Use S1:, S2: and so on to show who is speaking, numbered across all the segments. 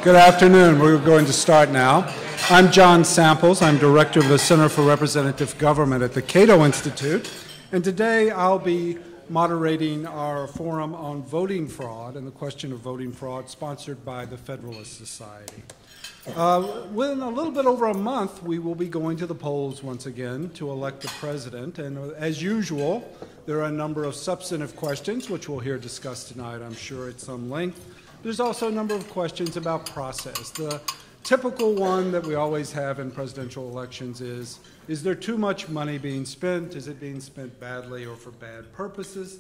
S1: Good afternoon. We're going to start now. I'm John Samples. I'm director of the Center for Representative Government at the Cato Institute. And today I'll be moderating our forum on voting fraud and the question of voting fraud sponsored by the Federalist Society. Within a little bit over a month, we will be going to the polls once again to elect the president. And as usual, there are a number of substantive questions, which we'll hear discussed tonight, I'm sure, at some length. There's also a number of questions about process. The typical one that we always have in presidential elections is there too much money being spent? Is it being spent badly or for bad purposes?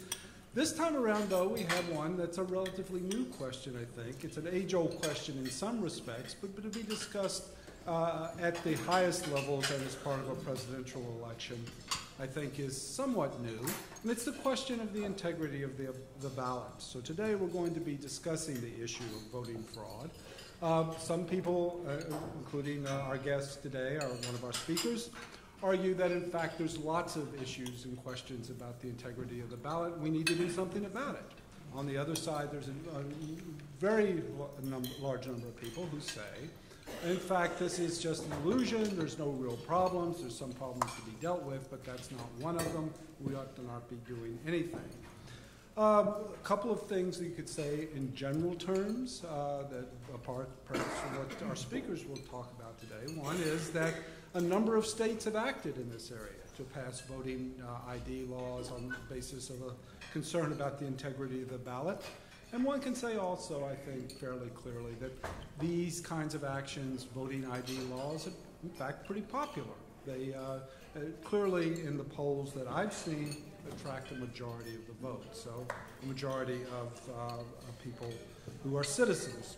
S1: This time around, though, we have one that's a relatively new question, I think. It's an age-old question in some respects, but to be discussed at the highest levels and as part of a presidential election, I think is somewhat new. And it's the question of the integrity of the ballot. So today we're going to be discussing the issue of voting fraud. Some people, including our guest today, one of our speakers, argue that, in fact, there's lots of issues and questions about the integrity of the ballot. We need to do something about it. On the other side, there's a very large number of people who say, in fact, this is just an illusion. There's no real problems. There's some problems to be dealt with, but that's not one of them. We ought to not be doing anything. A couple of things that you could say in general terms that apart perhaps from what our speakers will talk about today. One is that a number of states have acted in this area to pass voting ID laws on the basis of a concern about the integrity of the ballot. And one can say also, I think, fairly clearly that these kinds of actions, voting ID laws, are in fact pretty popular. They clearly, in the polls that I've seen, attract a majority of the vote. So a majority of people who are citizens.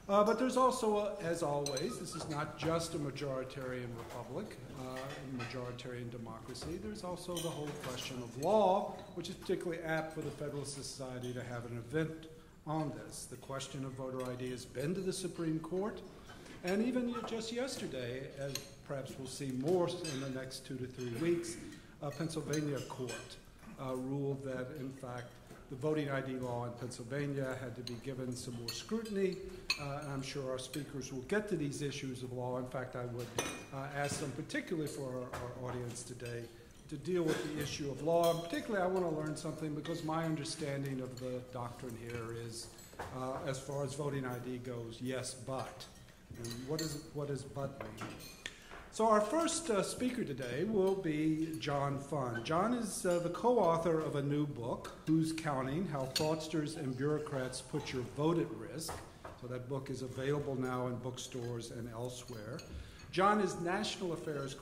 S1: But there's also, as always, this is not just a majoritarian republic, a majoritarian democracy. There's also the whole question of law, which is particularly apt for the Federalist Society to have an event on this. The question of voter ID has been to the Supreme Court, and even just yesterday, as perhaps we'll see more in the next 2 to 3 weeks, a Pennsylvania court ruled that, in fact, the voting ID law in Pennsylvania had to be given some more scrutiny, and I'm sure our speakers will get to these issues of law. In fact, I would ask them, particularly for our audience today, to deal with the issue of law. And particularly, I want to learn something because my understanding of the doctrine here is, as far as voting ID goes, yes, but. And what does but mean? So our first speaker today will be John Fund. John is the co-author of a new book, Who's Counting? How Fraudsters and Bureaucrats Put Your Vote at Risk. So that book is available now in bookstores and elsewhere. John is National Affairs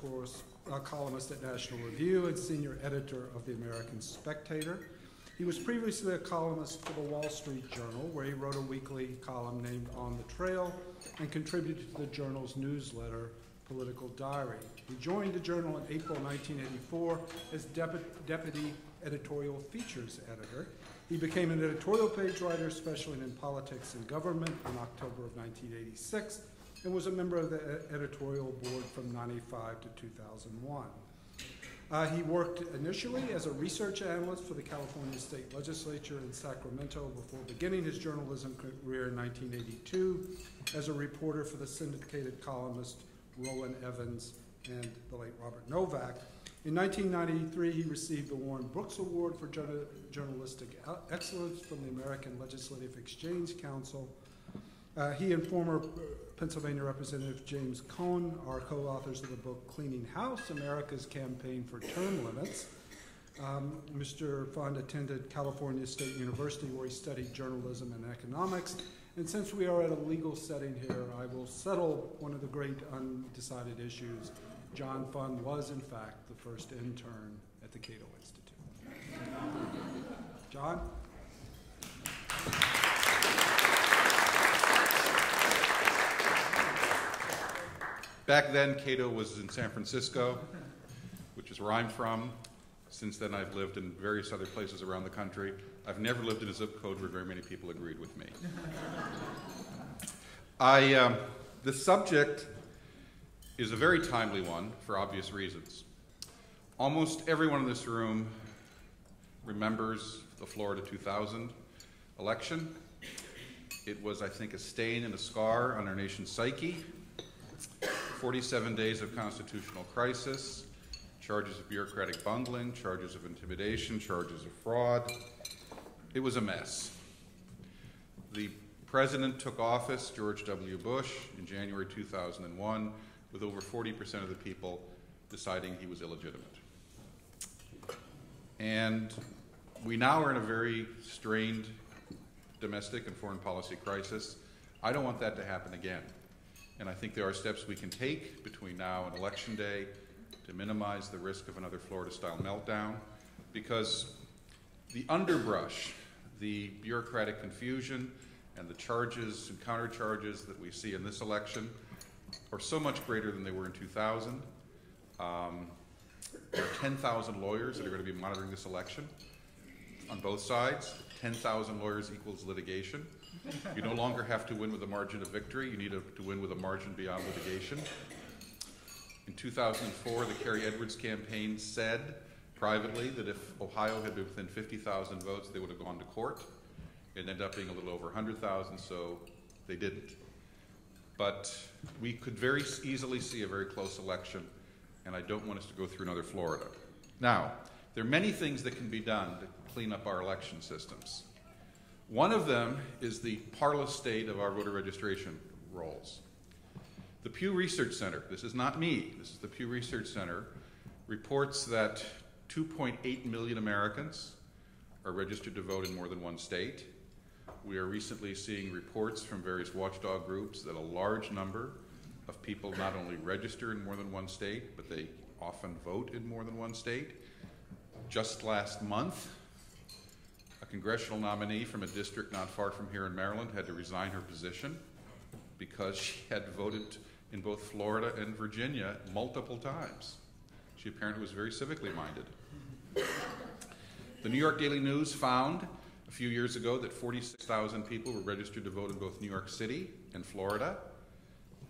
S1: columnist at National Review and senior editor of the American Spectator. He was previously a columnist for the Wall Street Journal, where he wrote a weekly column named On the Trail and contributed to the journal's newsletter, Political Diary. He joined the journal in April 1984 as deputy editorial features editor. He became an editorial page writer specializing in politics and government in October of 1986 and was a member of the editorial board from 1995 to 2001. He worked initially as a research analyst for the California State Legislature in Sacramento before beginning his journalism career in 1982 as a reporter for the syndicated columnist Roland Evans and the late Robert Novak. In 1993, he received the Warren Brooks Award for Journalistic Excellence from the American Legislative Exchange Council. He and former Pennsylvania Representative James Cohn are co-authors of the book Cleaning House, America's Campaign for Term Limits. Mr. Fund attended California State University, where he studied journalism and economics. And since we are at a legal setting here, I will settle one of the great undecided issues. John Fund was, in fact, the first intern at the Cato Institute. John?
S2: Back then, Cato was in San Francisco, which is where I'm from. Since then, I've lived in various other places around the country. I've never lived in a zip code where very many people agreed with me. The subject is a very timely one for obvious reasons. Almost everyone in this room remembers the Florida 2000 election. It was, I think, a stain and a scar on our nation's psyche. 47 days of constitutional crisis, charges of bureaucratic bungling, charges of intimidation, charges of fraud. It was a mess. The president took office, George W. Bush, in January 2001, with over 40% of the people deciding he was illegitimate. And we now are in a very strained domestic and foreign policy crisis. I don't want that to happen again. And I think there are steps we can take between now and Election Day to minimize the risk of another Florida-style meltdown, because the underbrush, the bureaucratic confusion, and the charges and countercharges that we see in this election are so much greater than they were in 2000. There are 10,000 lawyers that are going to be monitoring this election on both sides. 10,000 lawyers equals litigation. You no longer have to win with a margin of victory. You need to win with a margin beyond litigation. In 2004, the Kerry Edwards campaign said privately that if Ohio had been within 50,000 votes, they would have gone to court. It ended up being a little over 100,000, so they didn't. But we could very easily see a very close election, and I don't want us to go through another Florida. Now, there are many things that can be done to clean up our election systems. One of them is the parlous state of our voter registration rolls. The Pew Research Center, this is not me, this is the Pew Research Center, reports that 2.8 million Americans are registered to vote in more than one state. We are recently seeing reports from various watchdog groups that a large number of people not only register in more than one state, but they often vote in more than one state. Just last month, a congressional nominee from a district not far from here in Maryland had to resign her position because she had voted in both Florida and Virginia multiple times. She apparently was very civically minded. The New York Daily News found a few years ago that 46,000 people were registered to vote in both New York City and Florida,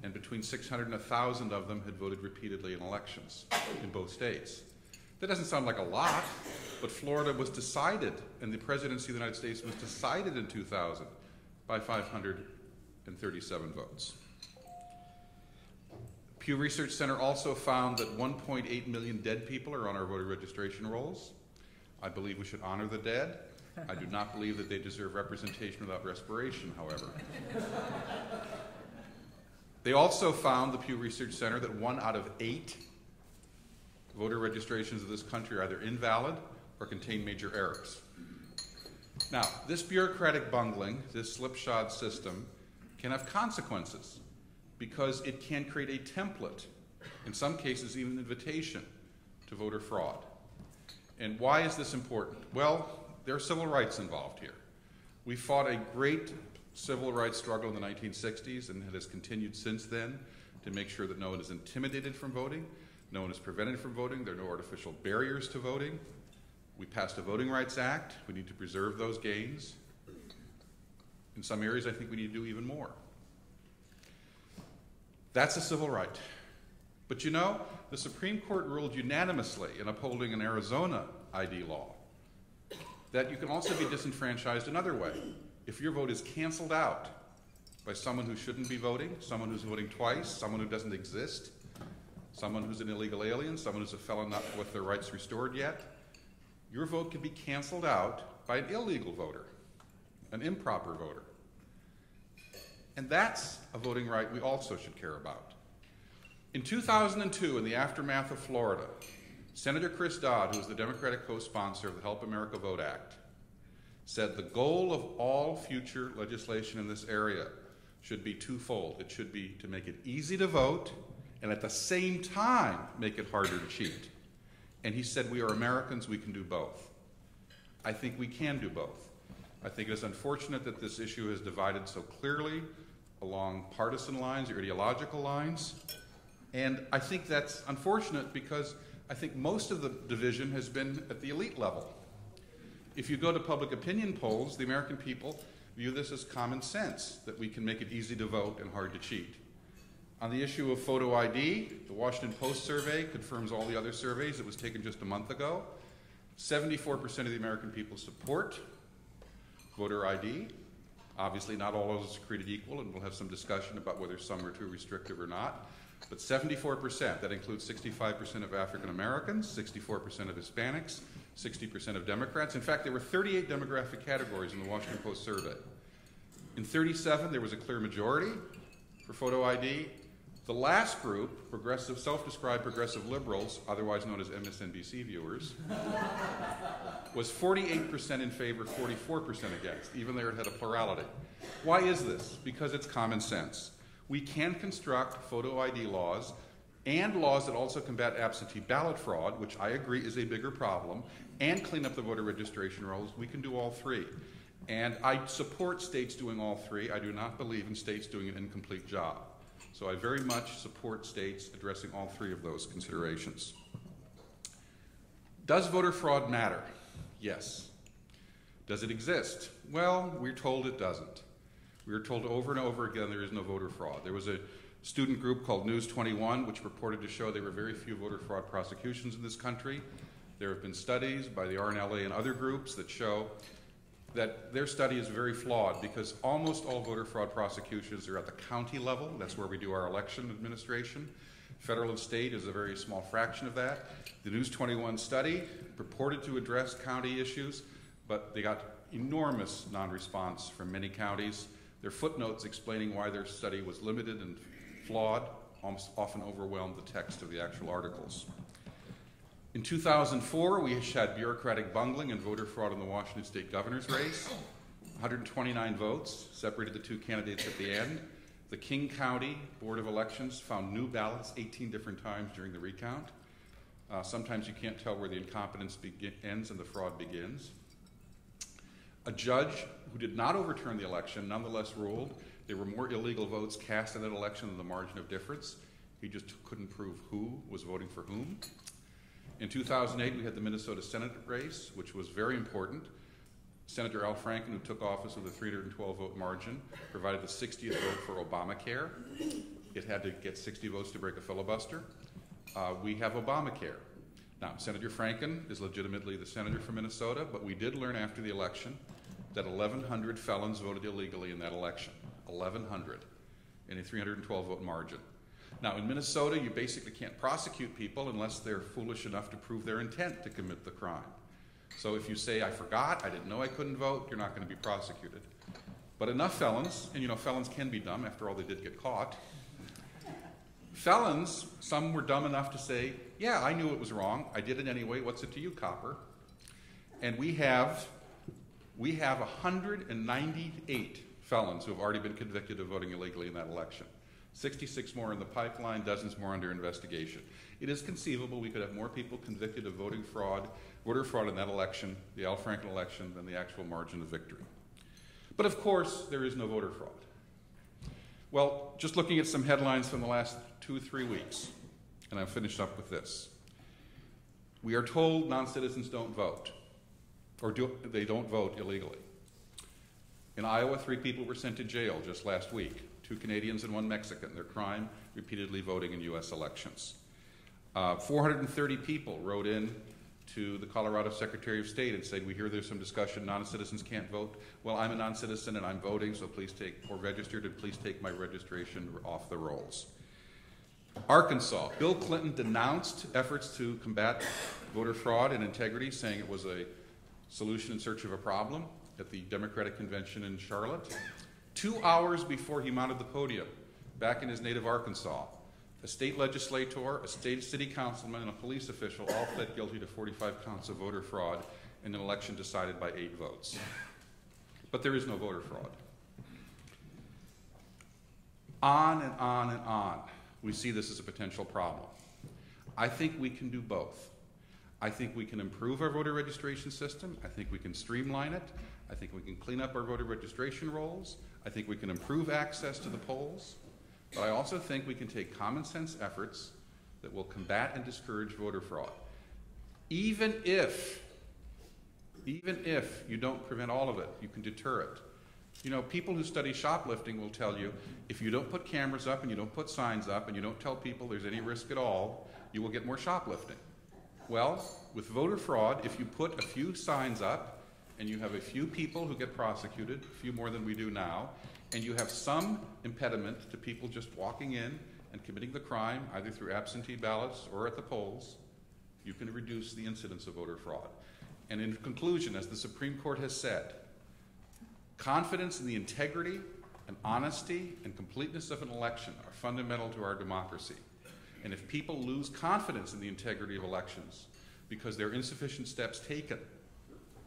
S2: and between 600 and 1,000 of them had voted repeatedly in elections in both states. That doesn't sound like a lot, but Florida was decided, and the presidency of the United States was decided in 2000 by 537 votes. Pew Research Center also found that 1.8 million dead people are on our voter registration rolls. I believe we should honor the dead. I do not believe that they deserve representation without respiration, however. They also found, the Pew Research Center, that 1 out of 8 voter registrations of this country are either invalid or contain major errors. Now, this bureaucratic bungling, this slipshod system, can have consequences because it can create a template, in some cases even an invitation, to voter fraud. And why is this important? Well, there are civil rights involved here. We fought a great civil rights struggle in the 1960s, and it has continued since then to make sure that no one is intimidated from voting, no one is prevented from voting, there are no artificial barriers to voting. We passed a Voting Rights Act. We need to preserve those gains. In some areas, I think we need to do even more. That's a civil right. But you know, the Supreme Court ruled unanimously in upholding an Arizona ID law that you can also be disenfranchised another way. If your vote is canceled out by someone who shouldn't be voting, someone who's voting twice, someone who doesn't exist, someone who's an illegal alien, someone who's a felon not with their rights restored yet, your vote can be canceled out by an illegal voter, an improper voter. And that's a voting right we also should care about. In 2002, in the aftermath of Florida, Senator Chris Dodd, who was the Democratic co-sponsor of the Help America Vote Act, said the goal of all future legislation in this area should be twofold. It should be to make it easy to vote and at the same time make it harder to cheat. And he said, we are Americans, we can do both. I think we can do both. I think it is unfortunate that this issue has divided so clearly along partisan lines or ideological lines. And I think that's unfortunate because I think most of the division has been at the elite level. If you go to public opinion polls, the American people view this as common sense, that we can make it easy to vote and hard to cheat. On the issue of photo ID, the Washington Post survey confirms all the other surveys. It was taken just a month ago. 74% of the American people support voter ID. Obviously, not all of those are created equal, and we'll have some discussion about whether some are too restrictive or not. But 74%, that includes 65% of African Americans, 64% of Hispanics, 60% of Democrats. In fact, there were 38 demographic categories in the Washington Post survey. In 37, there was a clear majority for photo ID. The last group, progressive, self-described progressive liberals, otherwise known as MSNBC viewers, was 48% in favor, 44% against, even though it had a plurality. Why is this? Because it's common sense. We can construct photo ID laws and laws that also combat absentee ballot fraud, which I agree is a bigger problem, and clean up the voter registration rolls. We can do all three. And I support states doing all three. I do not believe in states doing an incomplete job. So I very much support states addressing all three of those considerations. Does voter fraud matter? Yes. Does it exist? Well, we're told it doesn't. We are told over and over again there is no voter fraud. There was a student group called News 21 which reported to show there were very few voter fraud prosecutions in this country. There have been studies by the RNLA and other groups that show that their study is very flawed because almost all voter fraud prosecutions are at the county level. That's where we do our election administration. Federal and state is a very small fraction of that. The News 21 study purported to address county issues, but they got enormous non-response from many counties. Their footnotes explaining why their study was limited and flawed almost often overwhelmed the text of the actual articles. In 2004, we had bureaucratic bungling and voter fraud in the Washington state governor's race. 129 votes separated the two candidates at the end. The King County Board of Elections found new ballots 18 different times during the recount. Sometimes you can't tell where the incompetence ends and the fraud begins. A judge who did not overturn the election nonetheless ruled there were more illegal votes cast in that election than the margin of difference. He just couldn't prove who was voting for whom. In 2008, we had the Minnesota Senate race, which was very important. Senator Al Franken, who took office with a 312-vote margin, provided the 60th vote for Obamacare. It had to get 60 votes to break a filibuster. We have Obamacare. Now, Senator Franken is legitimately the senator from Minnesota, but we did learn after the election that 1,100 felons voted illegally in that election. 1,100 in a 312-vote margin. Now, in Minnesota, you basically can't prosecute people unless they're foolish enough to prove their intent to commit the crime. So if you say, I forgot, I didn't know I couldn't vote, you're not going to be prosecuted. But enough felons, and you know, felons can be dumb, after all they did get caught. Felons, some were dumb enough to say, yeah, I knew it was wrong, I did it anyway, what's it to you, copper? And we have 198 felons who have already been convicted of voting illegally in that election. 66 more in the pipeline, dozens more under investigation. It is conceivable we could have more people convicted of voter fraud in that election, the Al Franken election, than the actual margin of victory. But of course, there is no voter fraud. Well, just looking at some headlines from the last 2 or 3 weeks, and I'll finish up with this. We are told non-citizens don't vote, or they don't vote illegally. In Iowa, 3 people were sent to jail just last week. 2 Canadians and 1 Mexican. Their crime, repeatedly voting in U.S. elections. 430 people wrote in to the Colorado Secretary of State and said, we hear there's some discussion, non-citizens can't vote. Well, I'm a non-citizen and I'm voting, so please take, or registered, and please take my registration off the rolls. Arkansas, Bill Clinton denounced efforts to combat voter fraud and integrity, saying it was a solution in search of a problem at the Democratic Convention in Charlotte. 2 hours before he mounted the podium, back in his native Arkansas, a state legislator, a state city councilman, and a police official all pled guilty to 45 counts of voter fraud in an election decided by 8 votes. But there is no voter fraud. On and on and on, we see this as a potential problem. I think we can do both. I think we can improve our voter registration system. I think we can streamline it. I think we can clean up our voter registration rolls. I think we can improve access to the polls. But I also think we can take common sense efforts that will combat and discourage voter fraud. Even if you don't prevent all of it, you can deter it. You know, people who study shoplifting will tell you, if you don't put cameras up and you don't put signs up and you don't tell people there's any risk at all, you will get more shoplifting. Well, with voter fraud, if you put a few signs up and you have a few people who get prosecuted, a few more than we do now, and you have some impediment to people just walking in and committing the crime, either through absentee ballots or at the polls, you can reduce the incidence of voter fraud. And in conclusion, as the Supreme Court has said, confidence in the integrity and honesty and completeness of an election are fundamental to our democracy. And if people lose confidence in the integrity of elections because there are insufficient steps taken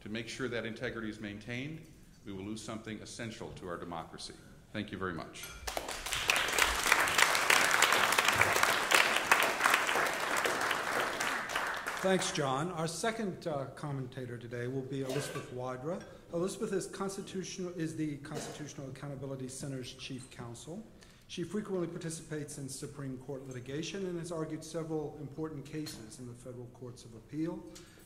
S2: to make sure that integrity is maintained, we will lose something essential to our democracy. Thank you very much.
S1: Thanks, John. Our second commentator today will be Elizabeth Wydra. Elizabeth is the Constitutional Accountability Center's chief counsel. She frequently participates in Supreme Court litigation and has argued several important cases in the federal courts of appeal.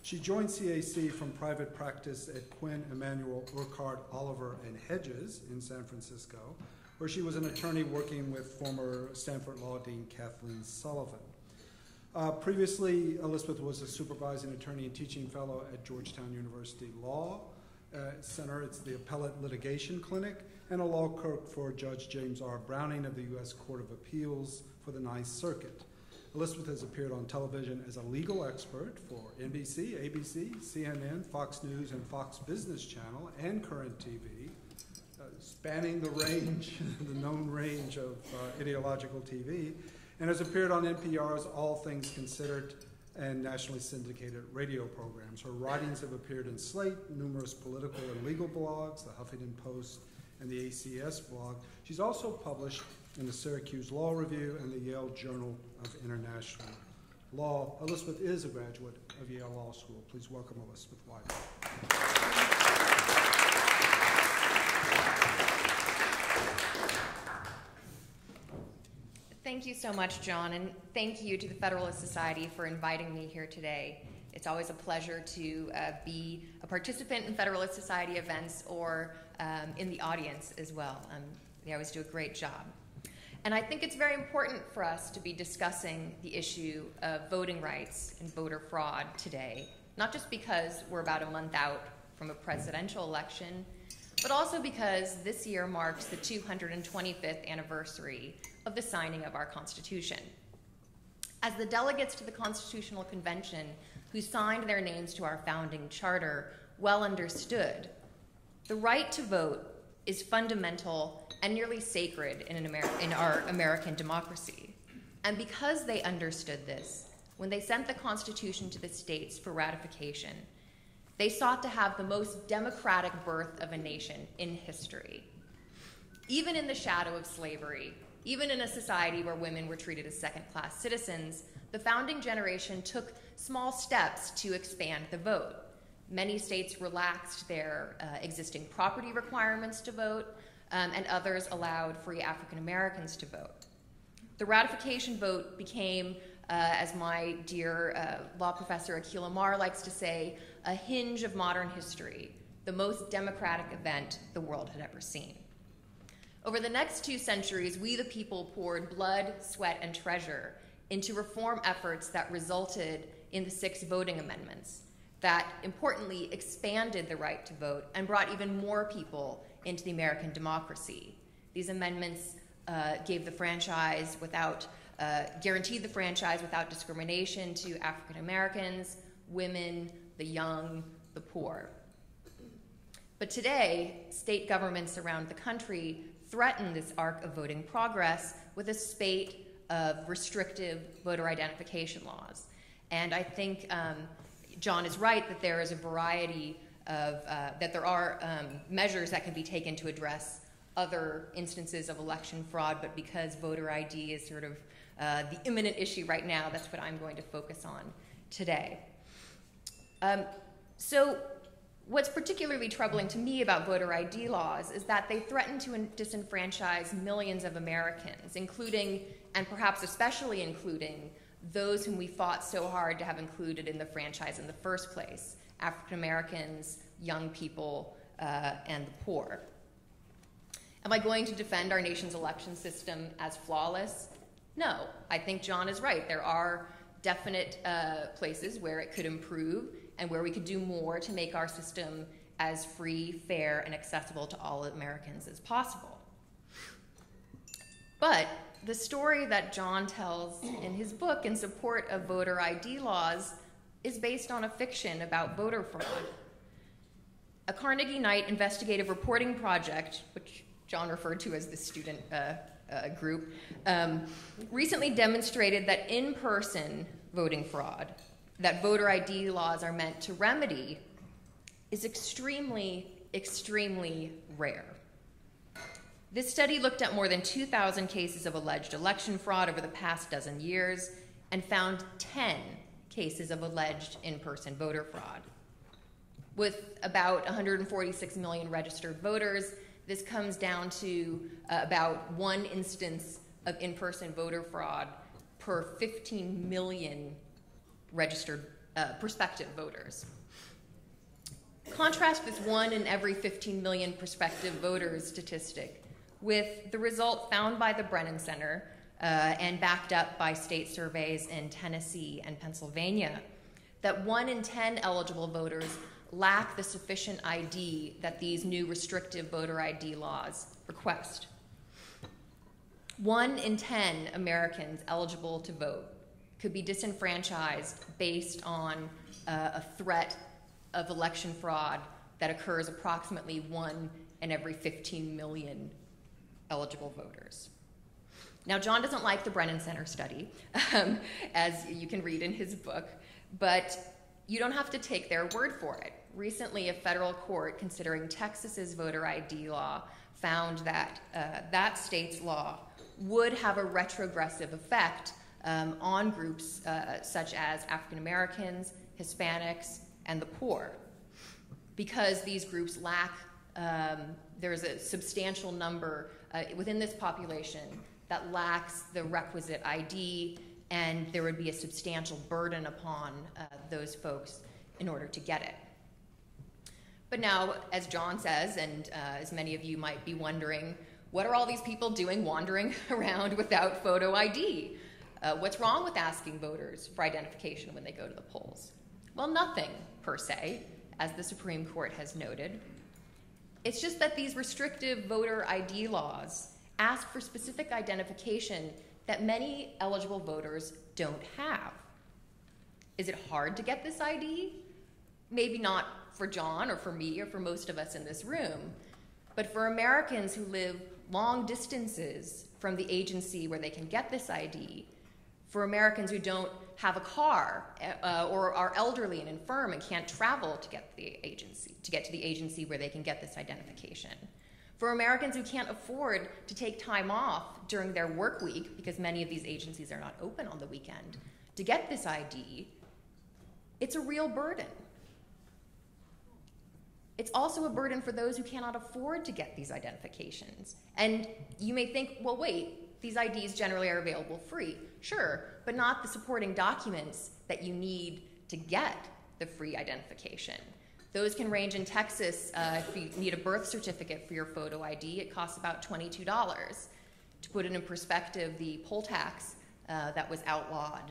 S1: She joined CAC from private practice at Quinn Emanuel, Urquhart, Oliver, and Hedges in San Francisco, where she was an attorney working with former Stanford Law Dean Kathleen Sullivan. Previously, Elizabeth was a supervising attorney and teaching fellow at Georgetown University Law Center. It's the Appellate Litigation Clinic, and a law clerk for Judge James R. Browning of the U.S. Court of Appeals for the Ninth Circuit. Elizabeth has appeared on television as a legal expert for NBC, ABC, CNN, Fox News, and Fox Business Channel, and Current TV, spanning the range, the known range of ideological TV, and has appeared on NPR's All Things Considered and nationally syndicated radio programs. Her writings have appeared in Slate, numerous political and legal blogs, the Huffington Post, and the ACS blog. She's also published in the Syracuse Law Review and the Yale Journal of International Law. Elizabeth is a graduate of Yale Law School. Please welcome Elizabeth Wydra.
S3: Thank you so much, John, and thank you to the Federalist Society for inviting me here today. It's always a pleasure to be a participant in Federalist Society events or in the audience as well. They always do a great job. And I think it's very important for us to be discussing the issue of voting rights and voter fraud today, not just because we're about a month out from a presidential election, but also because this year marks the 225th anniversary of the signing of our Constitution. As the delegates to the Constitutional Convention who signed their names to our founding charter well understood, the right to vote is fundamental and nearly sacred in our American democracy. And because they understood this, when they sent the Constitution to the states for ratification, they sought to have the most democratic birth of a nation in history. Even in the shadow of slavery, even in a society where women were treated as second-class citizens, the founding generation took small steps to expand the vote. Many states relaxed their existing property requirements to vote, and others allowed free African Americans to vote. The ratification vote became, as my dear law professor Akhil Amar likes to say, a hinge of modern history, the most democratic event the world had ever seen. Over the next 2 centuries, we the people poured blood, sweat, and treasure into reform efforts that resulted in the 6 voting amendments that, importantly, expanded the right to vote and brought even more people into the American democracy. These amendments gave the franchise guaranteed the franchise without discrimination to African Americans, women, the young, the poor. But today, state governments around the country threaten this arc of voting progress with a spate of restrictive voter identification laws. And I think John is right that there is a variety of, that there are measures that can be taken to address other instances of election fraud, but because voter ID is sort of the imminent issue right now, that's what I'm going to focus on today. So what's particularly troubling to me about voter ID laws is that they threaten to disenfranchise millions of Americans, including, and perhaps especially including, those whom we fought so hard to have included in the franchise in the first place: African Americans, young people, and the poor. Am I going to defend our nation's election system as flawless? No. I think John is right. There are definite places where it could improve and where we could do more to make our system as free, fair, and accessible to all Americans as possible. But the story that John tells in his book in support of voter ID laws is based on a fiction about voter fraud. A Carnegie Knight investigative reporting project, which John referred to as the student group, recently demonstrated that in-person voting fraud that voter ID laws are meant to remedy is extremely, extremely rare. This study looked at more than 2,000 cases of alleged election fraud over the past dozen years and found 10 cases of alleged in-person voter fraud. With about 146 million registered voters, this comes down to about 1 instance of in-person voter fraud per 15 million registered prospective voters. Contrast this 1 in every 15 million prospective voters statistic with the result found by the Brennan Center and backed up by state surveys in Tennessee and Pennsylvania, that 1 in 10 eligible voters lack the sufficient ID that these new restrictive voter ID laws request. 1 in 10 Americans eligible to vote could be disenfranchised based on a threat of election fraud that occurs approximately 1 in every 15 million eligible voters. Now, John doesn't like the Brennan Center study, as you can read in his book, but you don't have to take their word for it. Recently, a federal court considering Texas's voter ID law found that that state's law would have a retrogressive effect on groups such as African Americans, Hispanics, and the poor. Because these groups lack, there's a substantial number within this population that lacks the requisite ID, and there would be a substantial burden upon those folks in order to get it. But now, as John says, and as many of you might be wondering, what are all these people doing wandering around without photo ID? What's wrong with asking voters for identification when they go to the polls? Well, nothing, per se, as the Supreme Court has noted. It's just that these restrictive voter ID laws ask for specific identification that many eligible voters don't have. Is it hard to get this ID? Maybe not for John or for me or for most of us in this room, but for Americans who live long distances from the agency where they can get this ID, for Americans who don't have a car or are elderly and infirm and can't travel to get to the agency where they can get this identification, for Americans who can't afford to take time off during their work week because many of these agencies are not open on the weekend to get this ID, it's a real burden. It's also a burden for those who cannot afford to get these identifications. And you may think, well, wait, these IDs generally are available free. Sure, but not the supporting documents that you need to get the free identification. Those can range in Texas. If you need a birth certificate for your photo ID, it costs about $22. To put it in perspective, the poll tax that was outlawed,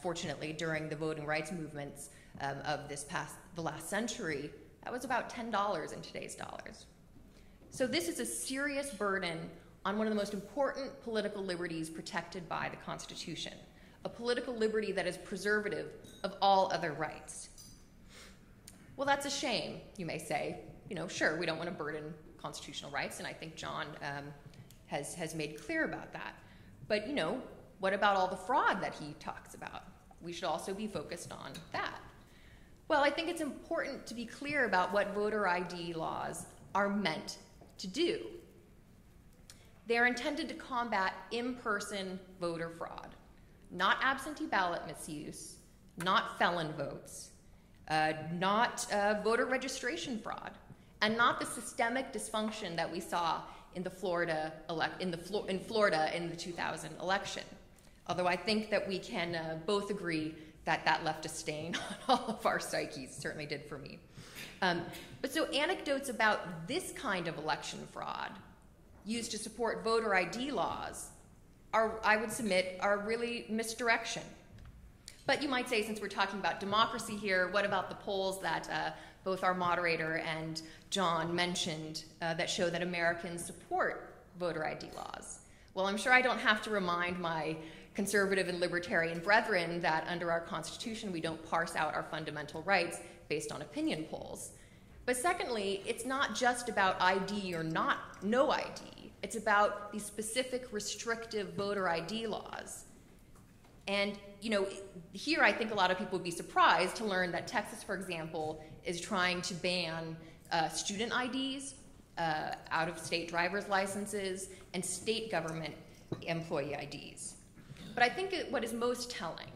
S3: fortunately, during the voting rights movements of the last century, that was about $10 in today's dollars. So this is a serious burden on one of the most important political liberties protected by the Constitution, a political liberty that is preservative of all other rights. Well, that's a shame, you may say. You know, sure, we don't want to burden constitutional rights, and I think John has made clear about that. But, you know, what about all the fraud that he talks about? We should also be focused on that. Well, I think it's important to be clear about what voter ID laws are meant to do. They're intended to combat in-person voter fraud, not absentee ballot misuse, not felon votes, not voter registration fraud, and not the systemic dysfunction that we saw in Florida in the 2000 election. Although I think that we can both agree that that left a stain on all of our psyches, certainly did for me. But so anecdotes about this kind of election fraud used to support voter ID laws I would submit, are really misdirection. But you might say, since we're talking about democracy here, what about the polls that both our moderator and John mentioned that show that Americans support voter ID laws. Well, I'm sure I don't have to remind my conservative and libertarian brethren that under our Constitution we don't parse out our fundamental rights based on opinion polls. But secondly, it's not just about ID or no ID. It's about these specific restrictive voter ID laws. And, you know, here I think a lot of people would be surprised to learn that Texas, for example, is trying to ban student IDs, out-of-state driver's licenses, and state government employee IDs. But I think what is most telling,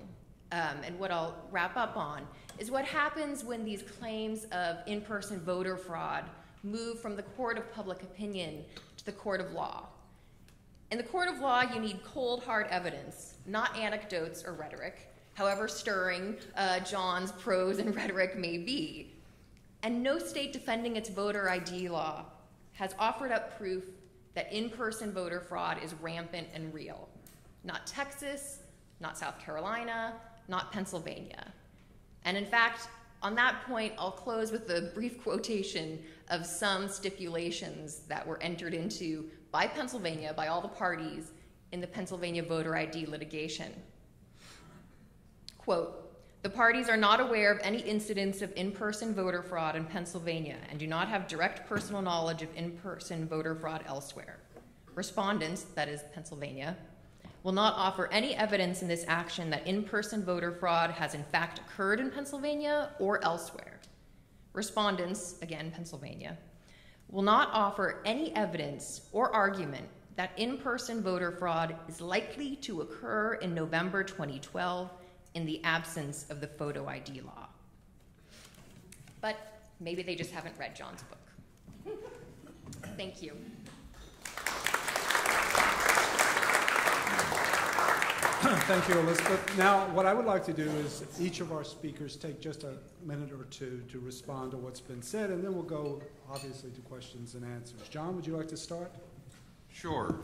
S3: and what I'll wrap up on, is what happens when these claims of in-person voter fraud move from the court of public opinion to the court of law. In the court of law, you need cold, hard evidence, not anecdotes or rhetoric, however stirring John's prose and rhetoric may be. And no state defending its voter ID law has offered up proof that in-person voter fraud is rampant and real. Not Texas, not South Carolina, not Pennsylvania. And in fact, on that point, I'll close with a brief quotation of some stipulations that were entered into by Pennsylvania, by all the parties, in the Pennsylvania voter ID litigation. Quote, "The parties are not aware of any incidents of in-person voter fraud in Pennsylvania and do not have direct personal knowledge of in-person voter fraud elsewhere. Respondents," that is Pennsylvania, "will not offer any evidence in this action that in-person voter fraud has in fact occurred in Pennsylvania or elsewhere. Respondents," again Pennsylvania, "will not offer any evidence or argument that in-person voter fraud is likely to occur in November 2012 in the absence of the photo ID law." But maybe they just haven't read John's book. Thank you.
S1: Thank you, Elizabeth. Now, what I would like to do is each of our speakers take just a minute or two to respond to what's been said, and then we'll go, obviously, to questions and answers. John, would you like to start?
S2: Sure.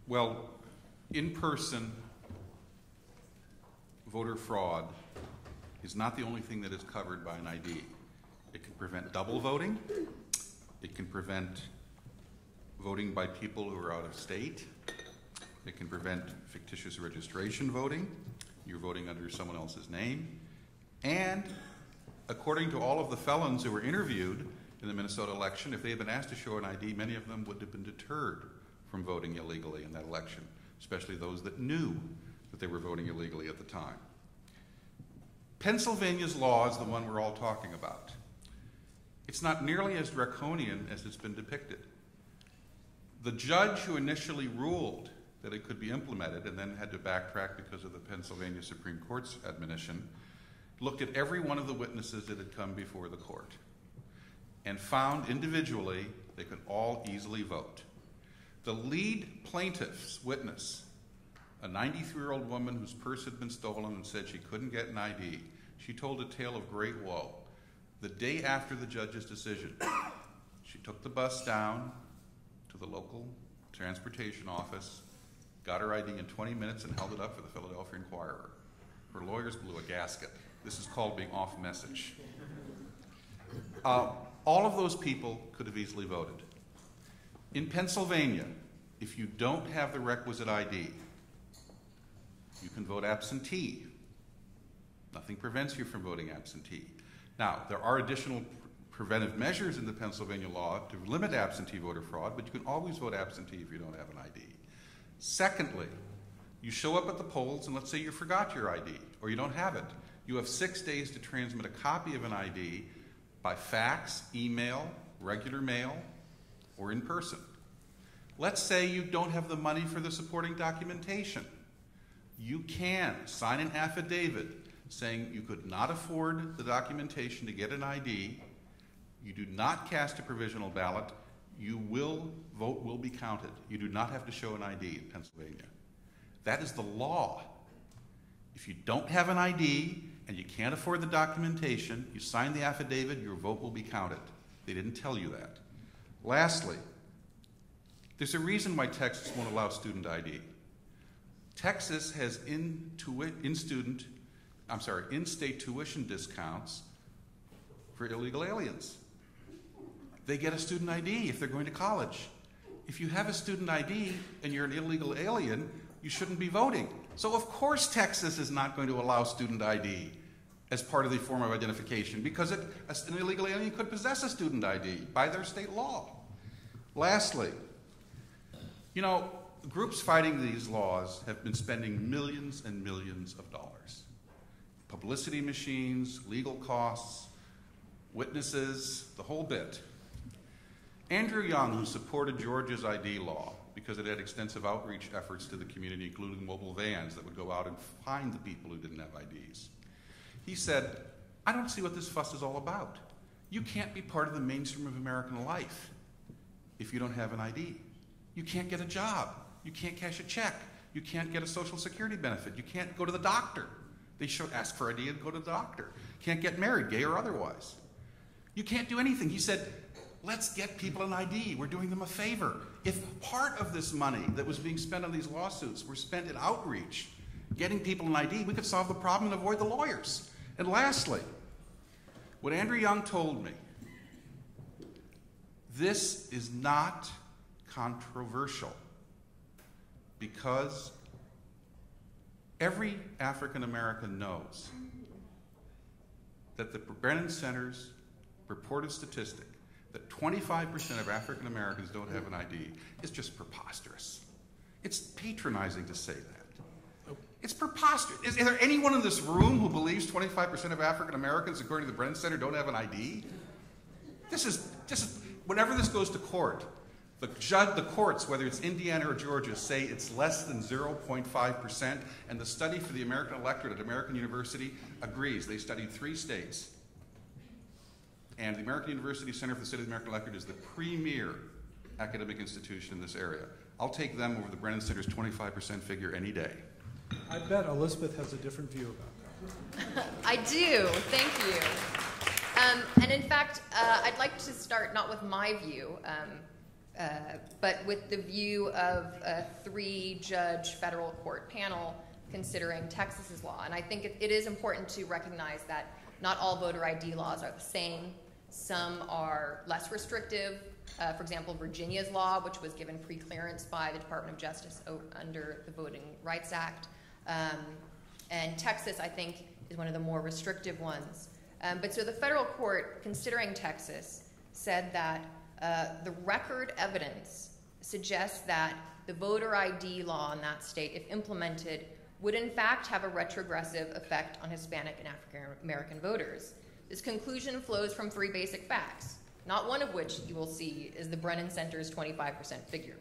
S2: Well, in-person voter fraud is not the only thing that is covered by an ID. It can prevent double voting. It can prevent voting by people who are out of state. It can prevent fictitious registration voting. You're voting under someone else's name. And according to all of the felons who were interviewed in the Minnesota election, if they had been asked to show an ID, many of them would have been deterred from voting illegally in that election, especially those that knew that they were voting illegally at the time. Pennsylvania's law is the one we're all talking about. It's not nearly as draconian as it's been depicted. The judge who initially ruled that it could be implemented and then had to backtrack because of the Pennsylvania Supreme Court's admonition, looked at every one of the witnesses that had come before the court and found individually they could all easily vote. The lead plaintiff's witness, a 93-year-old woman whose purse had been stolen and said she couldn't get an ID, she told a tale of great woe. The day after the judge's decision, she took the bus down to the local transportation office, got her ID in 20 minutes, and held it up for the Philadelphia Inquirer. Her lawyers blew a gasket. This is called being off message. All of those people could have easily voted. In Pennsylvania, if you don't have the requisite ID, you can vote absentee. Nothing prevents you from voting absentee. Now, there are additional preventive measures in the Pennsylvania law to limit absentee voter fraud, but you can always vote absentee if you don't have an ID. Secondly, you show up at the polls and let's say you forgot your ID or you don't have it. You have 6 days to transmit a copy of an ID by fax, email, regular mail, or in person. Let's say you don't have the money for the supporting documentation. You can sign an affidavit saying you could not afford the documentation to get an ID, you do not cast a provisional ballot, vote will be counted. You do not have to show an ID in Pennsylvania. That is the law. If you don't have an ID and you can't afford the documentation, you sign the affidavit, your vote will be counted. They didn't tell you that. Lastly, there's a reason why Texas won't allow student ID. Texas has in-state tuition discounts for illegal aliens. They get a student ID if they're going to college. If you have a student ID and you're an illegal alien, you shouldn't be voting. So of course Texas is not going to allow student ID as part of the form of identification, because an illegal alien could possess a student ID by their state law. Lastly, you know, groups fighting these laws have been spending millions and millions of dollars. Publicity machines, legal costs, witnesses, the whole bit. Andrew Young, who supported Georgia's ID law because it had extensive outreach efforts to the community, including mobile vans that would go out and find the people who didn't have IDs, he said, I don't see what this fuss is all about. You can't be part of the mainstream of American life if you don't have an ID. You can't get a job. You can't cash a check. You can't get a Social Security benefit. You can't go to the doctor. They should ask for ID and go to the doctor. Can't get married, gay or otherwise. You can't do anything. He said, let's get people an ID. We're doing them a favor. If part of this money that was being spent on these lawsuits were spent in outreach, getting people an ID, we could solve the problem and avoid the lawyers. And lastly, what Andrew Young told me, this is not controversial because every African American knows that the Brennan Center's reported statistic that 25% of African Americans don't have an ID is just preposterous. It's patronizing to say that. It's preposterous. Is there anyone in this room who believes 25% of African Americans, according to the Brennan Center, don't have an ID? This is whenever this goes to court, the courts, whether it's Indiana or Georgia, say it's less than 0.5%, and the study for the American electorate at American University agrees. They studied 3 states. And the American University Center for the Study of the American Electorate is the premier academic institution in this area. I'll take them over the Brennan Center's 25% figure any day.
S1: I bet Elizabeth has a different view about that.
S3: I do. Thank you. And in fact, I'd like to start not with my view, but with the view of a 3-judge federal court panel considering Texas's law. And I think it is important to recognize that not all voter ID laws are the same. Some are less restrictive. For example, Virginia's law, which was given pre-clearance by the Department of Justice under the Voting Rights Act. And Texas, I think, is one of the more restrictive ones. But so the federal court, considering Texas, said that the record evidence suggests that the voter ID law in that state, if implemented, would in fact have a retrogressive effect on Hispanic and African American voters. This conclusion flows from 3 basic facts, not one of which you will see is the Brennan Center's 25% figure.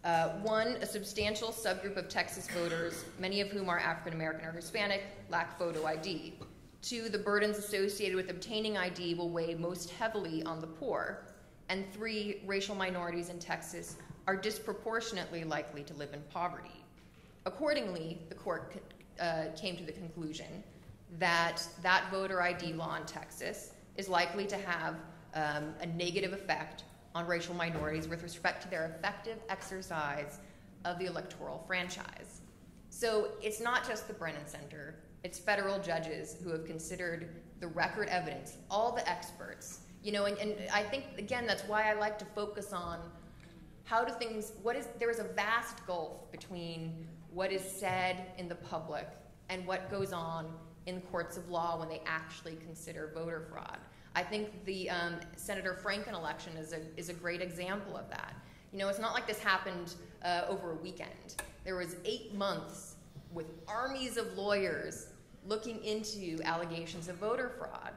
S3: 1, a substantial subgroup of Texas voters, many of whom are African American or Hispanic, lack photo ID. 2, the burdens associated with obtaining ID will weigh most heavily on the poor. And 3, racial minorities in Texas are disproportionately likely to live in poverty. Accordingly, the court came to the conclusion that that voter ID law in Texas is likely to have a negative effect on racial minorities with respect to their effective exercise of the electoral franchise. So it's not just the Brennan Center, it's federal judges who have considered the record evidence, all the experts, you know, and I think, again, that's why I like to focus on how do things, there is a vast gulf between what is said in the public and what goes on in courts of law when they actually consider voter fraud. I think the Senator Franken election is a great example of that. You know, it's not like this happened over a weekend. There was 8 months with armies of lawyers looking into allegations of voter fraud.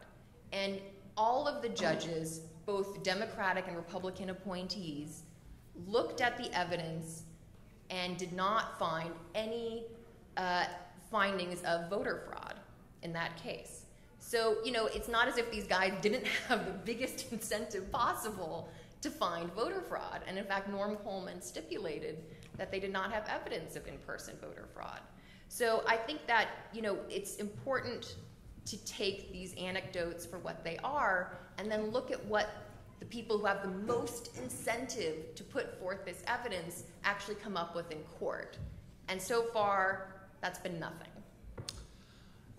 S3: And all of the judges, both Democratic and Republican appointees, looked at the evidence and did not find any findings of voter fraud in that case. So, you know, it's not as if these guys didn't have the biggest incentive possible to find voter fraud. And in fact, Norm Coleman stipulated that they did not have evidence of in-person voter fraud. So I think that, you know, it's important to take these anecdotes for what they are and then look at what the people who have the most incentive to put forth this evidence actually come up with in court. And so far, that's been nothing.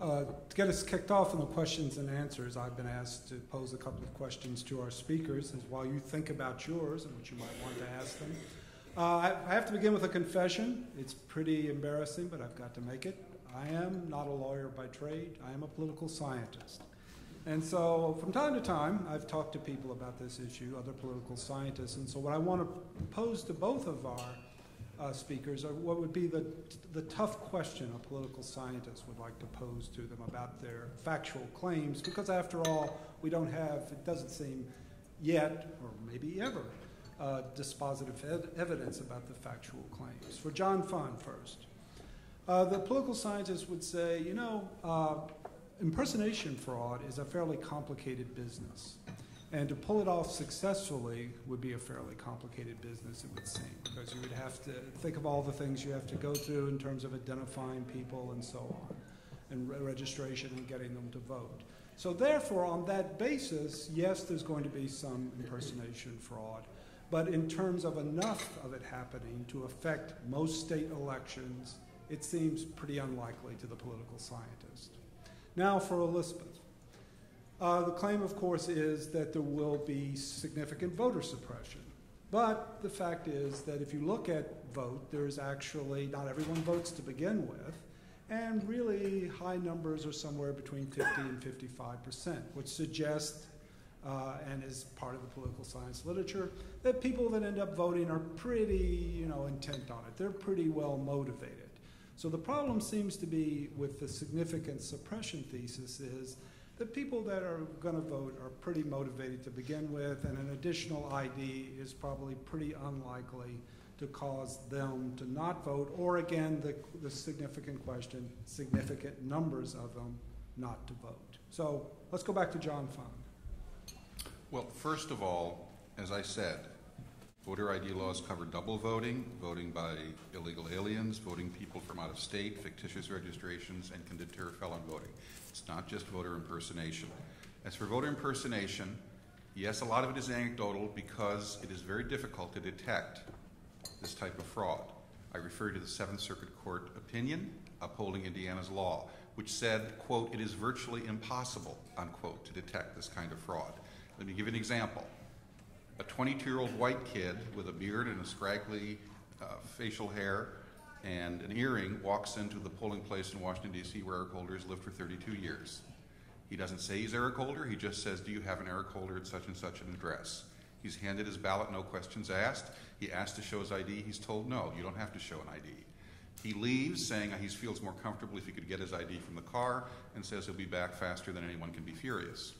S1: To get us kicked off in the questions and answers, I've been asked to pose a couple of questions to our speakers, and while you think about yours and what you might want to ask them. I have to begin with a confession. It's pretty embarrassing, but I've got to make it. I am not a lawyer by trade. I am a political scientist. And so from time to time, I've talked to people about this issue, other political scientists, and so what I want to pose to both of our speakers are what would be the tough question a political scientist would like to pose to them about their factual claims, because after all, we don't have, it doesn't seem yet, or maybe ever, dispositive evidence about the factual claims. For John Fahn first. The political scientist would say, you know, impersonation fraud is a fairly complicated business. And to pull it off successfully would be a fairly complicated business, it would seem, because you would have to think of all the things you have to go through in terms of identifying people and so on, and registration and getting them to vote. So therefore, on that basis, yes, there's going to be some impersonation fraud. But in terms of enough of it happening to affect most state elections, it seems pretty unlikely to the political scientist. Now for Elizabeth. The claim, of course, is that there will be significant voter suppression. But the fact is that if you look at vote, there's actually, not everyone votes to begin with, and really high numbers are somewhere between 50 and 55%, which suggests, and is part of the political science literature, that people that end up voting are pretty, intent on it. They're pretty well motivated. So the problem seems to be with the significant suppression thesis is that people that are going to vote are pretty motivated to begin with, and an additional ID is probably pretty unlikely to cause them to not vote, or again, the significant question, significant numbers of them not to vote. So let's go back to John Fahn.
S2: Well, first of all, as I said, voter ID laws cover double voting, voting by illegal aliens, voting people from out of state, fictitious registrations, and can deter felon voting. It's not just voter impersonation. As for voter impersonation, yes, a lot of it is anecdotal because it is very difficult to detect this type of fraud. I refer to the Seventh Circuit Court opinion upholding Indiana's law, which said, quote, it is virtually impossible, unquote, to detect this kind of fraud. Let me give you an example. A 22-year-old white kid with a beard and a scraggly facial hair and an earring walks into the polling place in Washington, D.C. where Eric Holder has lived for 32 years. He doesn't say he's Eric Holder. He just says, do you have an Eric Holder at such and such an address? He's handed his ballot, no questions asked. He asked to show his ID. He's told, no, you don't have to show an ID. He leaves saying he feels more comfortable if he could get his ID from the car, and says he'll be back faster than anyone can be furious.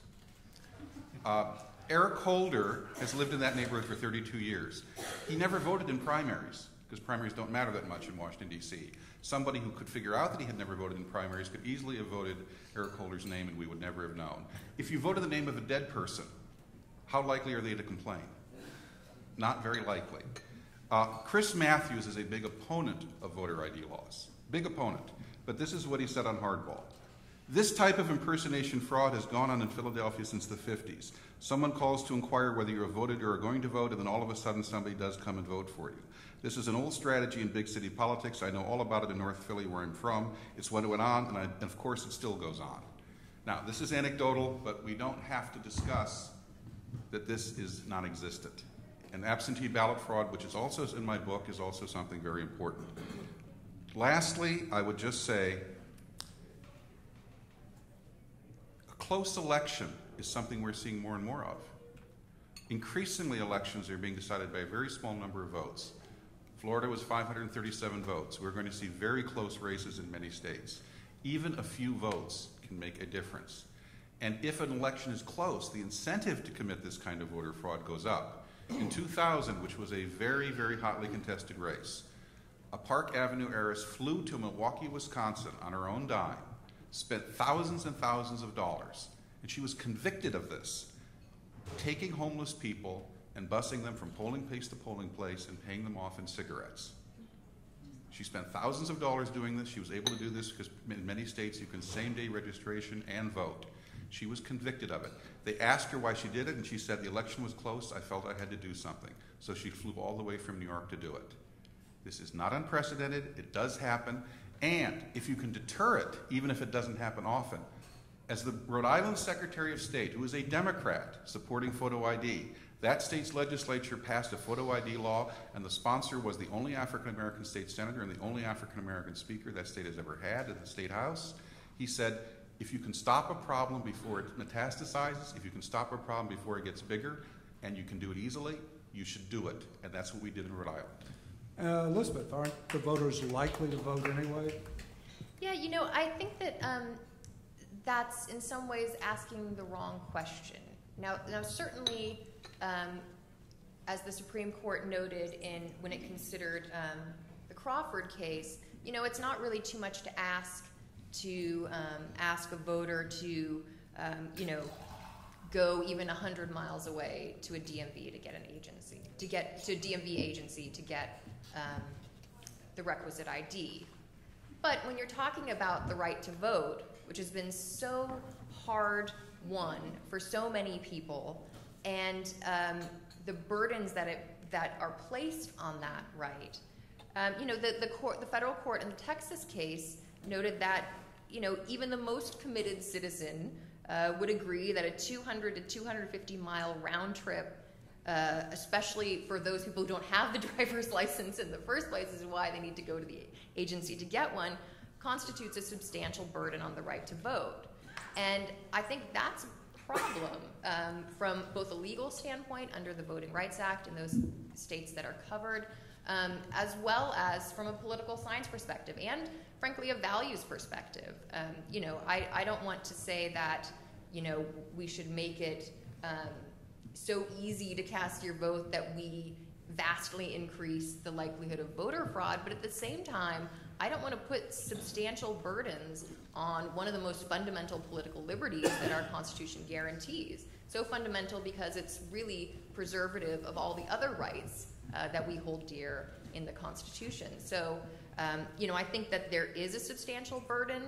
S2: Eric Holder has lived in that neighborhood for 32 years. He never voted in primaries, because primaries don't matter that much in Washington, D.C. Somebody who could figure out that he had never voted in primaries could easily have voted Eric Holder's name, and we would never have known. If you voted the name of a dead person, how likely are they to complain? Not very likely. Chris Matthews is a big opponent of voter ID laws. Big opponent. But this is what he said on Hardball. This type of impersonation fraud has gone on in Philadelphia since the 50s. Someone calls to inquire whether you're voted or are going to vote, and then all of a sudden somebody does come and vote for you. This is an old strategy in big city politics. I know all about it in North Philly, where I'm from. It's when it went on, and of course it still goes on. Now, this is anecdotal, but we don't have to discuss that this is non-existent. And absentee ballot fraud, which is also in my book, is also something very important. Lastly, I would just say, a close election is something we're seeing more and more of. Increasingly, elections are being decided by a very small number of votes. Florida was 537 votes. We're going to see very close races in many states. Even a few votes can make a difference. And if an election is close, the incentive to commit this kind of voter fraud goes up. In 2000, which was a very, very hotly contested race, a Park Avenue heiress flew to Milwaukee, Wisconsin on her own dime, spent thousands and thousands of dollars, and she was convicted of this, taking homeless people and busing them from polling place to polling place and paying them off in cigarettes. She spent thousands of dollars doing this. She was able to do this because in many states you can same-day registration and vote. She was convicted of it. They asked her why she did it, and she said, the election was close. I felt I had to do something. So she flew all the way from New York to do it. This is not unprecedented. It does happen. And if you can deter it, even if it doesn't happen often, as the Rhode Island Secretary of State, who is a Democrat supporting photo ID, that state's legislature passed a photo ID law, and the sponsor was the only African-American state senator and the only African-American speaker that state has ever had in the state house. He said, if you can stop a problem before it metastasizes, if you can stop a problem before it gets bigger, and you can do it easily, you should do it. And that's what we did in Rhode Island.
S1: Elizabeth, aren't the voters likely to vote anyway?
S3: Yeah, you know, I think that that's in some ways asking the wrong question. Now certainly, as the Supreme Court noted when it considered the Crawford case, you know, it's not really too much to ask a voter to, you know, go even 100 miles away to a DMV to get an agency, to get to a DMV agency to get the requisite ID. But when you're talking about the right to vote, which has been so hard won for so many people, and the burdens that are placed on that right, you know, the federal court in the Texas case noted that, you know, even the most committed citizen would agree that a 200 to 250 mile round trip, especially for those people who don't have the driver's license in the first place, is why they need to go to the agency to get one, constitutes a substantial burden on the right to vote. And I think that's a problem from both a legal standpoint under the Voting Rights Act in those states that are covered, as well as from a political science perspective and, frankly, a values perspective. You know, I don't want to say that, you know, we should make it so easy to cast your vote that we vastly increase the likelihood of voter fraud, but at the same time, I don't want to put substantial burdens on one of the most fundamental political liberties that our Constitution guarantees. So fundamental because it's really preservative of all the other rights that we hold dear in the Constitution. So, you know, I think that there is a substantial burden.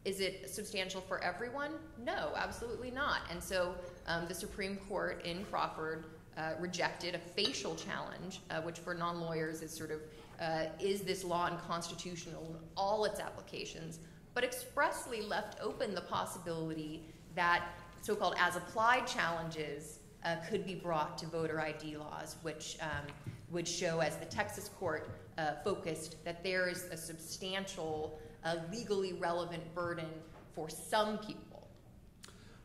S3: Is it substantial for everyone? No, absolutely not. And so the Supreme Court in Crawford rejected a facial challenge, which for non-lawyers is sort of, is this law unconstitutional in all its applications, but expressly left open the possibility that so-called as-applied challenges could be brought to voter ID laws, which would show, as the Texas court focused, that there is a substantial legally relevant burden for some people.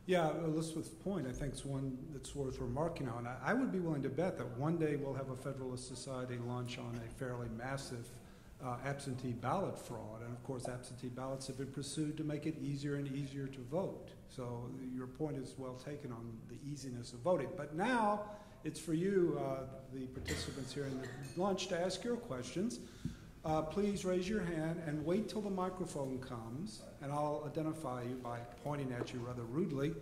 S1: Yeah, Elizabeth's point, I think, is one that's worth remarking on. I would be willing to bet that one day we'll have a Federalist Society launch on a fairly massive absentee ballot fraud. And of course, absentee ballots have been pursued to make it easier and easier to vote. So your point is well taken on the easiness of voting. But now it's for you, the participants here in the lunch, to ask your questions. Please raise your hand and wait till the microphone comes, and I'll identify you by pointing at you rather rudely.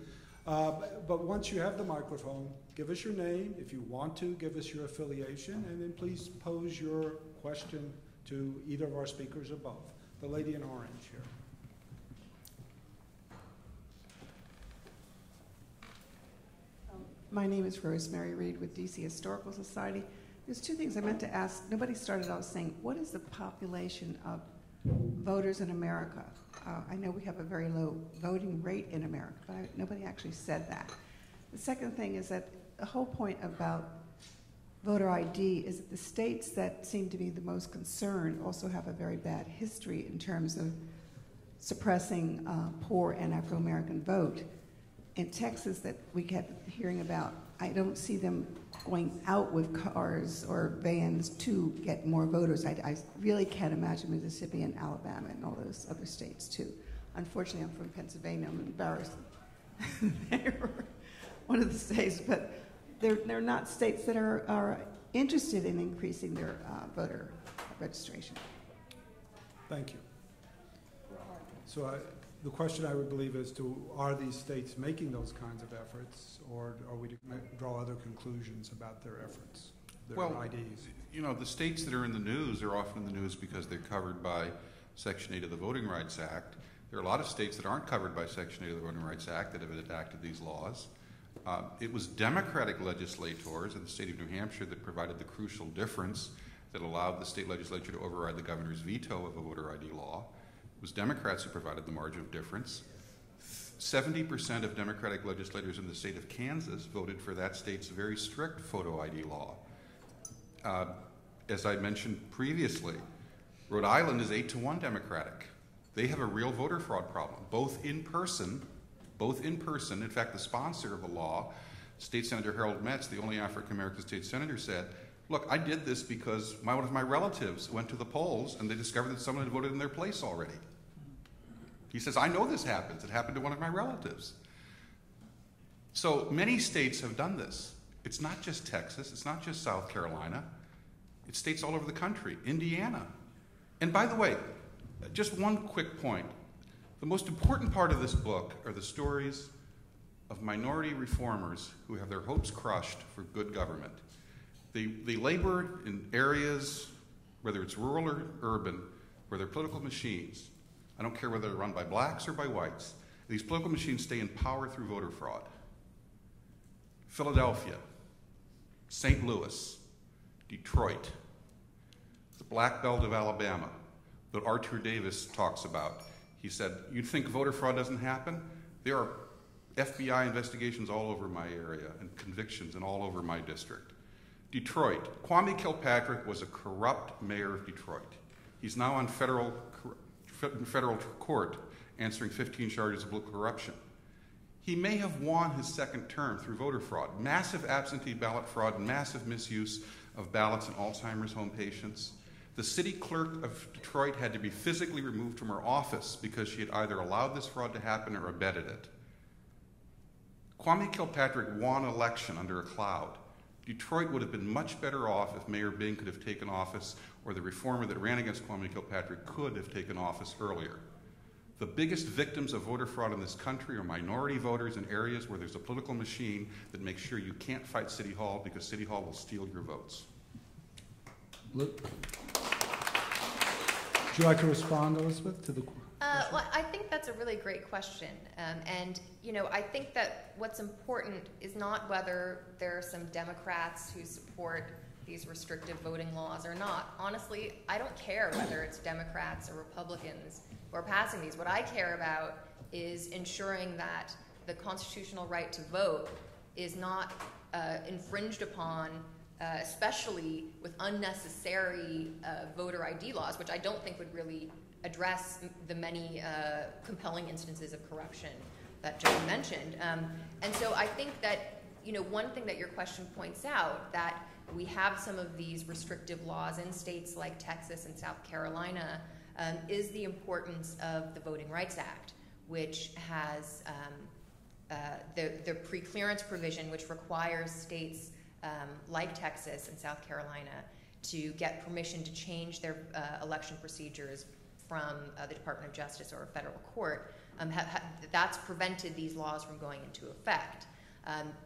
S1: But once you have the microphone, give us your name. If you want to, give us your affiliation, and then please pose your question to either of our speakers or both. The lady in orange here.
S4: My name is Rosemary Reed with DC Historical Society. There's two things I meant to ask. Nobody started out saying, what is the population of voters in America? I know we have a very low voting rate in America, but nobody actually said that. The second thing is that the whole point about voter ID is that the states that seem to be the most concerned also have a very bad history in terms of suppressing poor and Afro-American vote. In Texas, that we kept hearing about, I don't see them going out with cars or vans to get more voters. I really can't imagine Mississippi and Alabama and all those other states too. Unfortunately, I'm from Pennsylvania. I'm embarrassed. They were one of the states, but they're not states that are interested in increasing their voter registration.
S1: Thank you. So the question, I would believe, is are these states making those kinds of efforts, or are we to draw other conclusions about their efforts, their IDs?
S2: You know, the states that are in the news are often in the news because they're covered by Section 8 of the Voting Rights Act. There are a lot of states that aren't covered by Section 8 of the Voting Rights Act that have enacted these laws. It was Democratic legislators in the state of New Hampshire that provided the crucial difference that allowed the state legislature to override the governor's veto of a voter ID law. It was Democrats who provided the margin of difference. 70% of Democratic legislators in the state of Kansas voted for that state's very strict photo ID law. As I mentioned previously, Rhode Island is 8-1 Democratic. They have a real voter fraud problem, both in person. In fact, the sponsor of the law, State Senator Harold Metz, the only African-American state senator, said, look, I did this because one of my relatives went to the polls and they discovered that someone had voted in their place already. He says, I know this happens. It happened to one of my relatives. So many states have done this. It's not just Texas. It's not just South Carolina. It's states all over the country. Indiana. And by the way, just one quick point. The most important part of this book are the stories of minority reformers who have their hopes crushed for good government. They labor in areas, whether it's rural or urban, where they're political machines. I don't care whether they're run by blacks or by whites. These political machines stay in power through voter fraud. Philadelphia, St. Louis, Detroit, the Black Belt of Alabama that Arthur Davis talks about. He said, you think voter fraud doesn't happen? There are FBI investigations all over my area and convictions and all over my district. Detroit, Kwame Kilpatrick was a corrupt mayor of Detroit. He's now on federal court answering 15 charges of political corruption. He may have won his second term through voter fraud, massive absentee ballot fraud, massive misuse of ballots in Alzheimer's home patients. The city clerk of Detroit had to be physically removed from her office because she had either allowed this fraud to happen or abetted it. Kwame Kilpatrick won an election under a cloud. Detroit would have been much better off if Mayor Bing could have taken office, or the reformer that ran against Kwame Kilpatrick could have taken office earlier. The biggest victims of voter fraud in this country are minority voters in areas where there's a political machine that makes sure you can't fight City Hall because City Hall will steal your votes.
S1: Luke? Would you like to respond, Elizabeth, to the question?
S3: Well, I think that's a really great question. And, you know, I think that what's important is not whether there are some Democrats who support these restrictive voting laws or not. Honestly, I don't care whether it's Democrats or Republicans who are passing these. What I care about is ensuring that the constitutional right to vote is not infringed upon, especially with unnecessary voter ID laws, which I don't think would really address the many compelling instances of corruption that Joan mentioned. And so I think that, you know, one thing that your question points out, that we have some of these restrictive laws in states like Texas and South Carolina, is the importance of the Voting Rights Act, which has the preclearance provision, which requires states like Texas and South Carolina to get permission to change their election procedures from the Department of Justice or a federal court. That's prevented these laws from going into effect.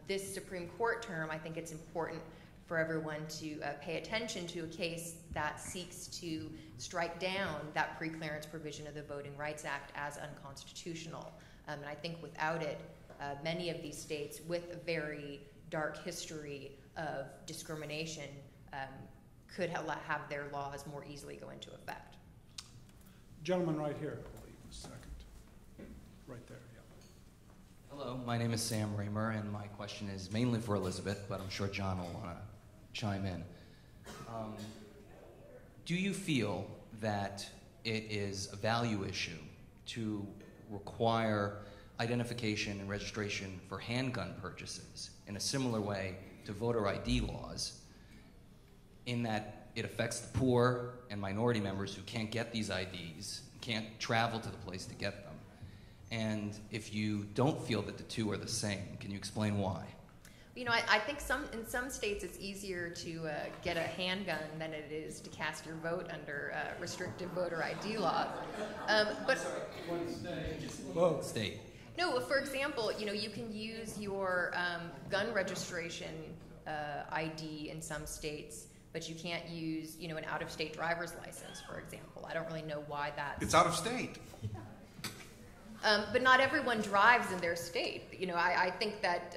S3: This Supreme Court term, I think it's important for everyone to pay attention to a case that seeks to strike down that preclearance provision of the Voting Rights Act as unconstitutional. And I think without it, many of these states with a very dark history of discrimination could have their laws more easily go into effect.
S1: Gentleman right here, I believe, a second. Right there, yeah.
S5: Hello, my name is Sam Raymer, and my question is mainly for Elizabeth, but I'm sure John will want to chime in. Do you feel that it is a value issue to require identification and registration for handgun purchases in a similar way to voter ID laws, in that it affects the poor and minority members who can't get these IDs, can't travel to the place to get them? And if you don't feel that the two are the same, can you explain why?
S3: You know, I think in some states it's easier to get a handgun than it is to cast your vote under restrictive voter ID laws. But
S1: Whoa.
S5: State.
S3: No, for example, you know, you can use your gun registration ID in some states, but you can't use, you know, an out-of-state driver's license, for example. I don't really know why that's...
S2: It's out of state.
S3: But not everyone drives in their state. You know, I think that,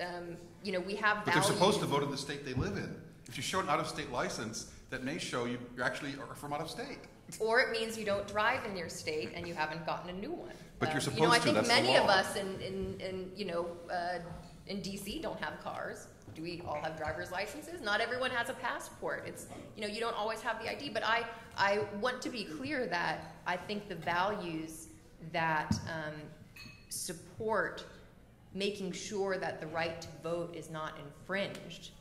S3: you know, we have
S2: But they're supposed to vote in the state they live in. If you show an out-of-state license, that may show you actually are from out of state.
S3: Or it means you don't drive in your state and you haven't gotten a new one.
S2: But you're supposed
S3: you know, I
S2: to,
S3: think
S2: that's the
S3: many
S2: law.
S3: of us in DC don't have cars. Do we all have driver's licenses? Not everyone has a passport. It's, you don't always have the ID. But I want to be clear that I think the values that support making sure that the right to vote is not infringed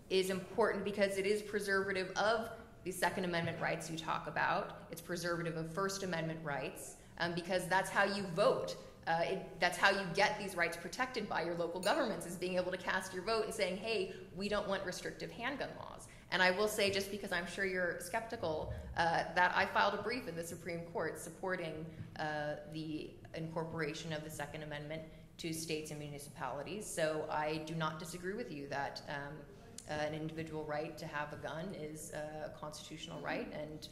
S3: is important, because it is preservative of the Second Amendment rights you talk about. It's preservative of First Amendment rights, because that's how you vote. That's how you get these rights protected by your local governments, is being able to cast your vote and saying, hey, we don't want restrictive handgun laws. And I will say, just because I'm sure you're skeptical, that I filed a brief in the Supreme Court supporting the incorporation of the Second Amendment to states and municipalities. So I do not disagree with you that an individual right to have a gun is a constitutional right and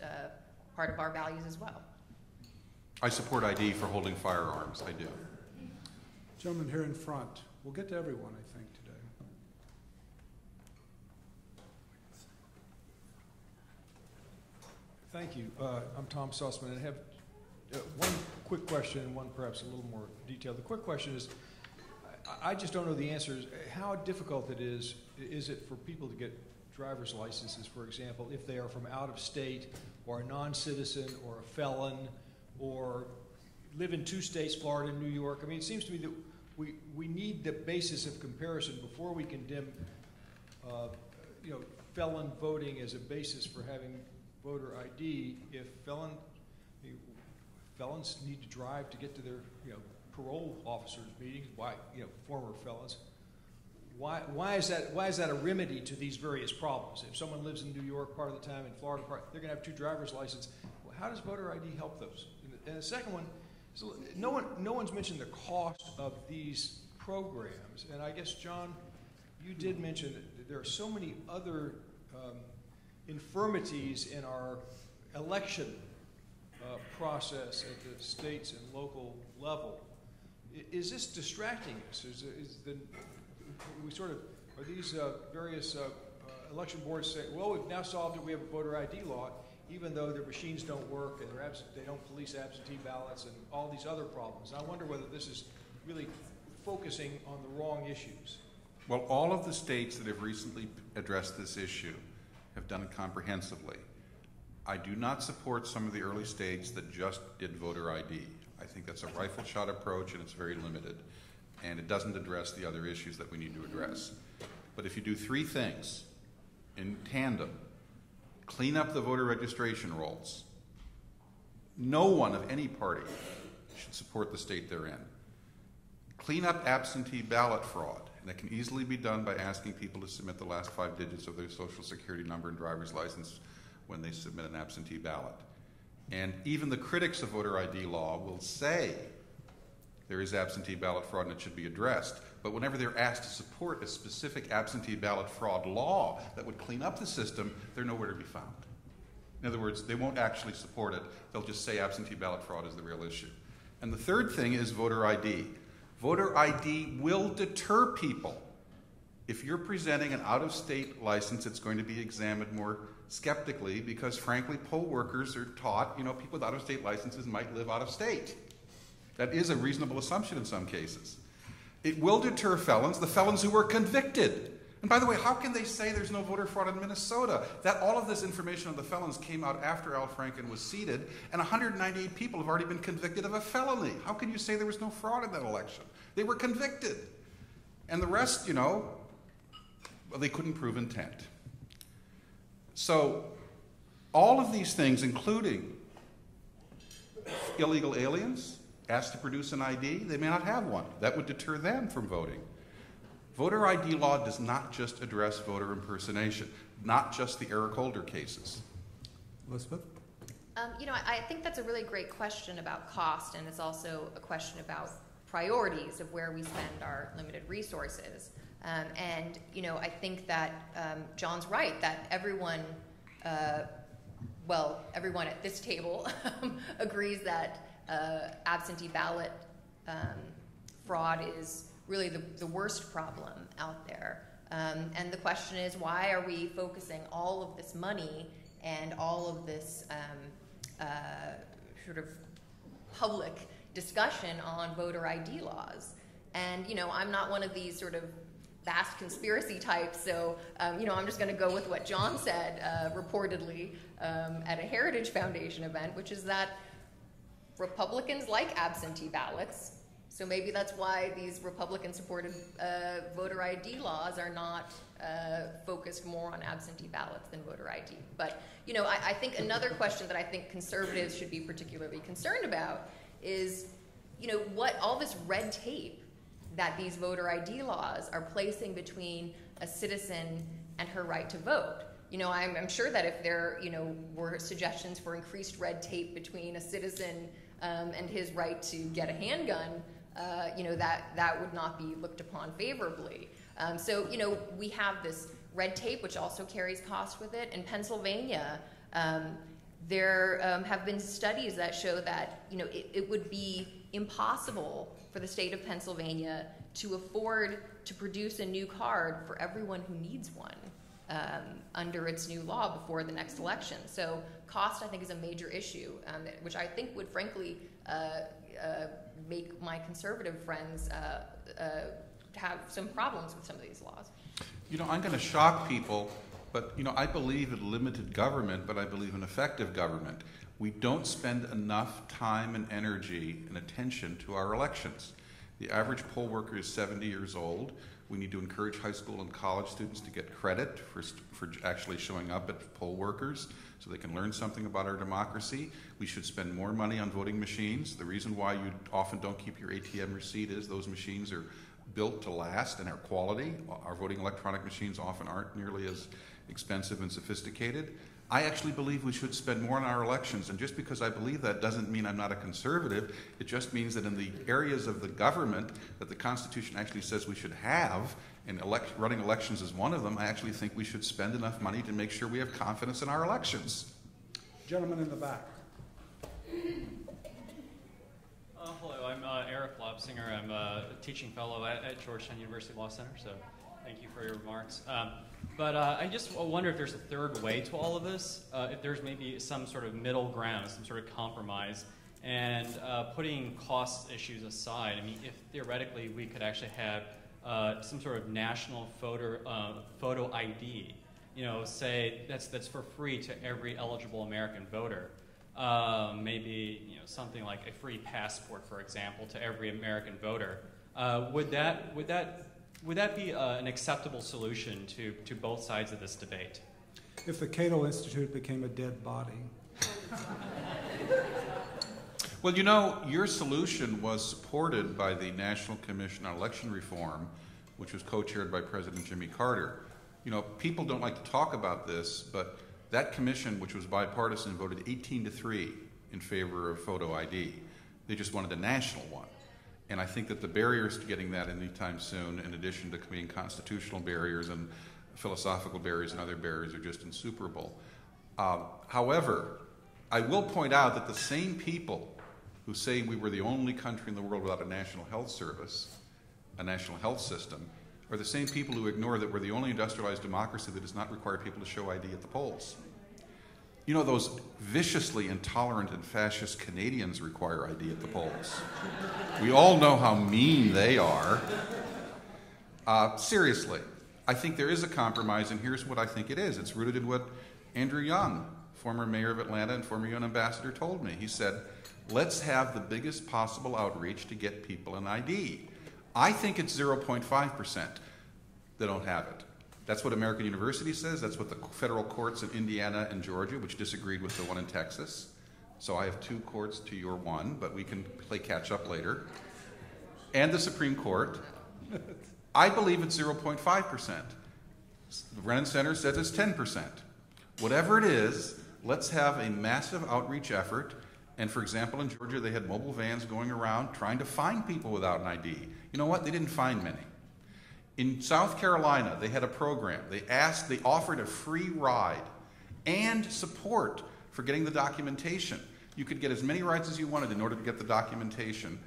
S3: part of our values as well.
S2: I support ID for holding firearms. I do.
S1: Gentleman here in front. We'll get to everyone, I think, today.
S6: Thank you. I'm Tom Sussman, and I have one quick question and one perhaps a little more detailed. The quick question is, I just don't know the answers. How difficult it is it for people to get driver's licenses, for example, if they are from out of state or a non-citizen or a felon or live in 2 states, Florida and New York? I mean, it seems to me that we need the basis of comparison before we condemn felon voting as a basis for having voter ID. If felons need to drive to get to their parole officers' meetings, former felons, why is that a remedy to these various problems? If someone lives in New York part of the time and Florida part, they're going to have 2 driver's licenses. Well, how does voter ID help those? And the second one, so no one's mentioned the cost of these programs. And I guess, John, you did mention that there are so many other infirmities in our election process at the states and local level. Is this distracting us? Are these various election boards saying, well, we've now solved it, we have a voter ID law, even though their machines don't work and they don't police absentee ballots and all these other problems? I wonder whether this is really focusing on the wrong issues.
S2: Well, all of the states that have recently addressed this issue have done it comprehensively. I do not support some of the early states that just did voter ID. I think that's a rifle shot approach, and it's very limited, and it doesn't address the other issues that we need to address. But if you do 3 things in tandem, clean up the voter registration rolls, no one of any party should support the state they're in. Clean up absentee ballot fraud, and it can easily be done by asking people to submit the last 5 digits of their social security number and driver's license when they submit an absentee ballot. And even the critics of voter ID law will say there is absentee ballot fraud and it should be addressed. But whenever they're asked to support a specific absentee ballot fraud law that would clean up the system, they're nowhere to be found. In other words, they won't actually support it. They'll just say absentee ballot fraud is the real issue. And the third thing is voter ID. Voter ID will deter people. If you're presenting an out-of-state license, it's going to be examined more skeptically because, frankly, poll workers are taught, people with out-of-state licenses might live out of state. That is a reasonable assumption in some cases. It will deter felons, the felons who were convicted. And by the way, how can they say there's no voter fraud in Minnesota? That all of this information on the felons came out after Al Franken was seated, and 198 people have already been convicted of a felony. How can you say there was no fraud in that election? They were convicted. And the rest, well, they couldn't prove intent. So all of these things, including illegal aliens asked to produce an ID, they may not have one. That would deter them from voting. Voter ID law does not just address voter impersonation, not just the Eric Holder cases.
S1: Elizabeth?
S3: I think that's a really great question about cost, and it's also a question about priorities of where we spend our limited resources. I think that John's right, that everyone at this table agrees that absentee ballot fraud is really the worst problem out there. And the question is, why are we focusing all of this money and all of this sort of public discussion on voter ID laws. And, you know, I'm not one of these sort of vast conspiracy types, so, you know, I'm just going to go with what John said reportedly at a Heritage Foundation event, which is that Republicans like absentee ballots. So maybe that's why these Republican-supported voter ID laws are not focused more on absentee ballots than voter ID. But, you know, I think another question that I think conservatives should be particularly concerned about is, you know, what all this red tape that these voter ID laws are placing between a citizen and her right to vote. You know, I'm sure that if there, you know, were suggestions for increased red tape between a citizen and his right to get a handgun, you know, that would not be looked upon favorably. So, you know, we have this red tape, which also carries cost with it. In Pennsylvania, there have been studies that show that, you know, it would be impossible for the state of Pennsylvania to afford to produce a new card for everyone who needs one under its new law before the next election. So cost, I think, is a major issue, which I think would frankly make my conservative friends have some problems with some of these laws.
S2: You know, I'm going to shock people, but, you know, I believe in limited government, but I believe in effective government. We don't spend enough time and energy and attention to our elections. The average poll worker is 70 years old. We need to encourage high school and college students to get credit for actually showing up at poll workers so they can learn something about our democracy. We should spend more money on voting machines. The reason why you often don't keep your ATM receipt is those machines are built to last and are quality. Our voting electronic machines often aren't nearly as expensive and sophisticated. I actually believe we should spend more on our elections, and just because I believe that doesn't mean I'm not a conservative. It just means that in the areas of the government that the Constitution actually says we should have, and running elections is one of them, I actually think we should spend enough money to make sure we have confidence in our elections.
S1: Gentleman in the back.
S7: Hello, I'm Eric Lobsinger. I'm a teaching fellow at Georgetown University Law Center, so thank you for your remarks. But I just wonder if there's a third way to all of this, if there's maybe some sort of middle ground, some sort of compromise, and putting cost issues aside. I mean, if theoretically we could actually have some sort of national photo ID, you know, say that's for free to every eligible American voter. Maybe, you know, something like a free passport, for example, to every American voter. Would that be an acceptable solution to both sides of this debate?
S1: If the Cato Institute became a dead body.
S2: Well, you know, your solution was supported by the National Commission on Election Reform, which was co-chaired by President Jimmy Carter. You know, people don't like to talk about this, but that commission, which was bipartisan, voted 18-3 in favor of photo ID. They just wanted a national one. And I think that the barriers to getting that anytime soon, in addition to being constitutional barriers and philosophical barriers and other barriers, are just insuperable. However, I will point out that the same people who say we were the only country in the world without a national health service, a national health system, are the same people who ignore that we're the only industrialized democracy that does not require people to show ID at the polls. You know, those viciously intolerant and fascist Canadians require ID at the polls. We all know how mean they are. Seriously, I think there is a compromise, and here's what I think it is. It's rooted in what Andrew Young, former mayor of Atlanta and former UN ambassador, told me. He said, let's have the biggest possible outreach to get people an ID. I think it's 0.5% that don't have it. That's what American University says. That's what the federal courts in Indiana and Georgia, which disagreed with the one in Texas. So I have 2 courts to your 1, but we can play catch up later. And the Supreme Court. I believe it's 0.5%. The Brennan Center says it's 10%. Whatever it is, let's have a massive outreach effort. And for example, in Georgia, they had mobile vans going around trying to find people without an ID. You know what? They didn't find many. In South Carolina, they had a program. They offered a free ride and support for getting the documentation. You could get as many rides as you wanted in order to get the documentation,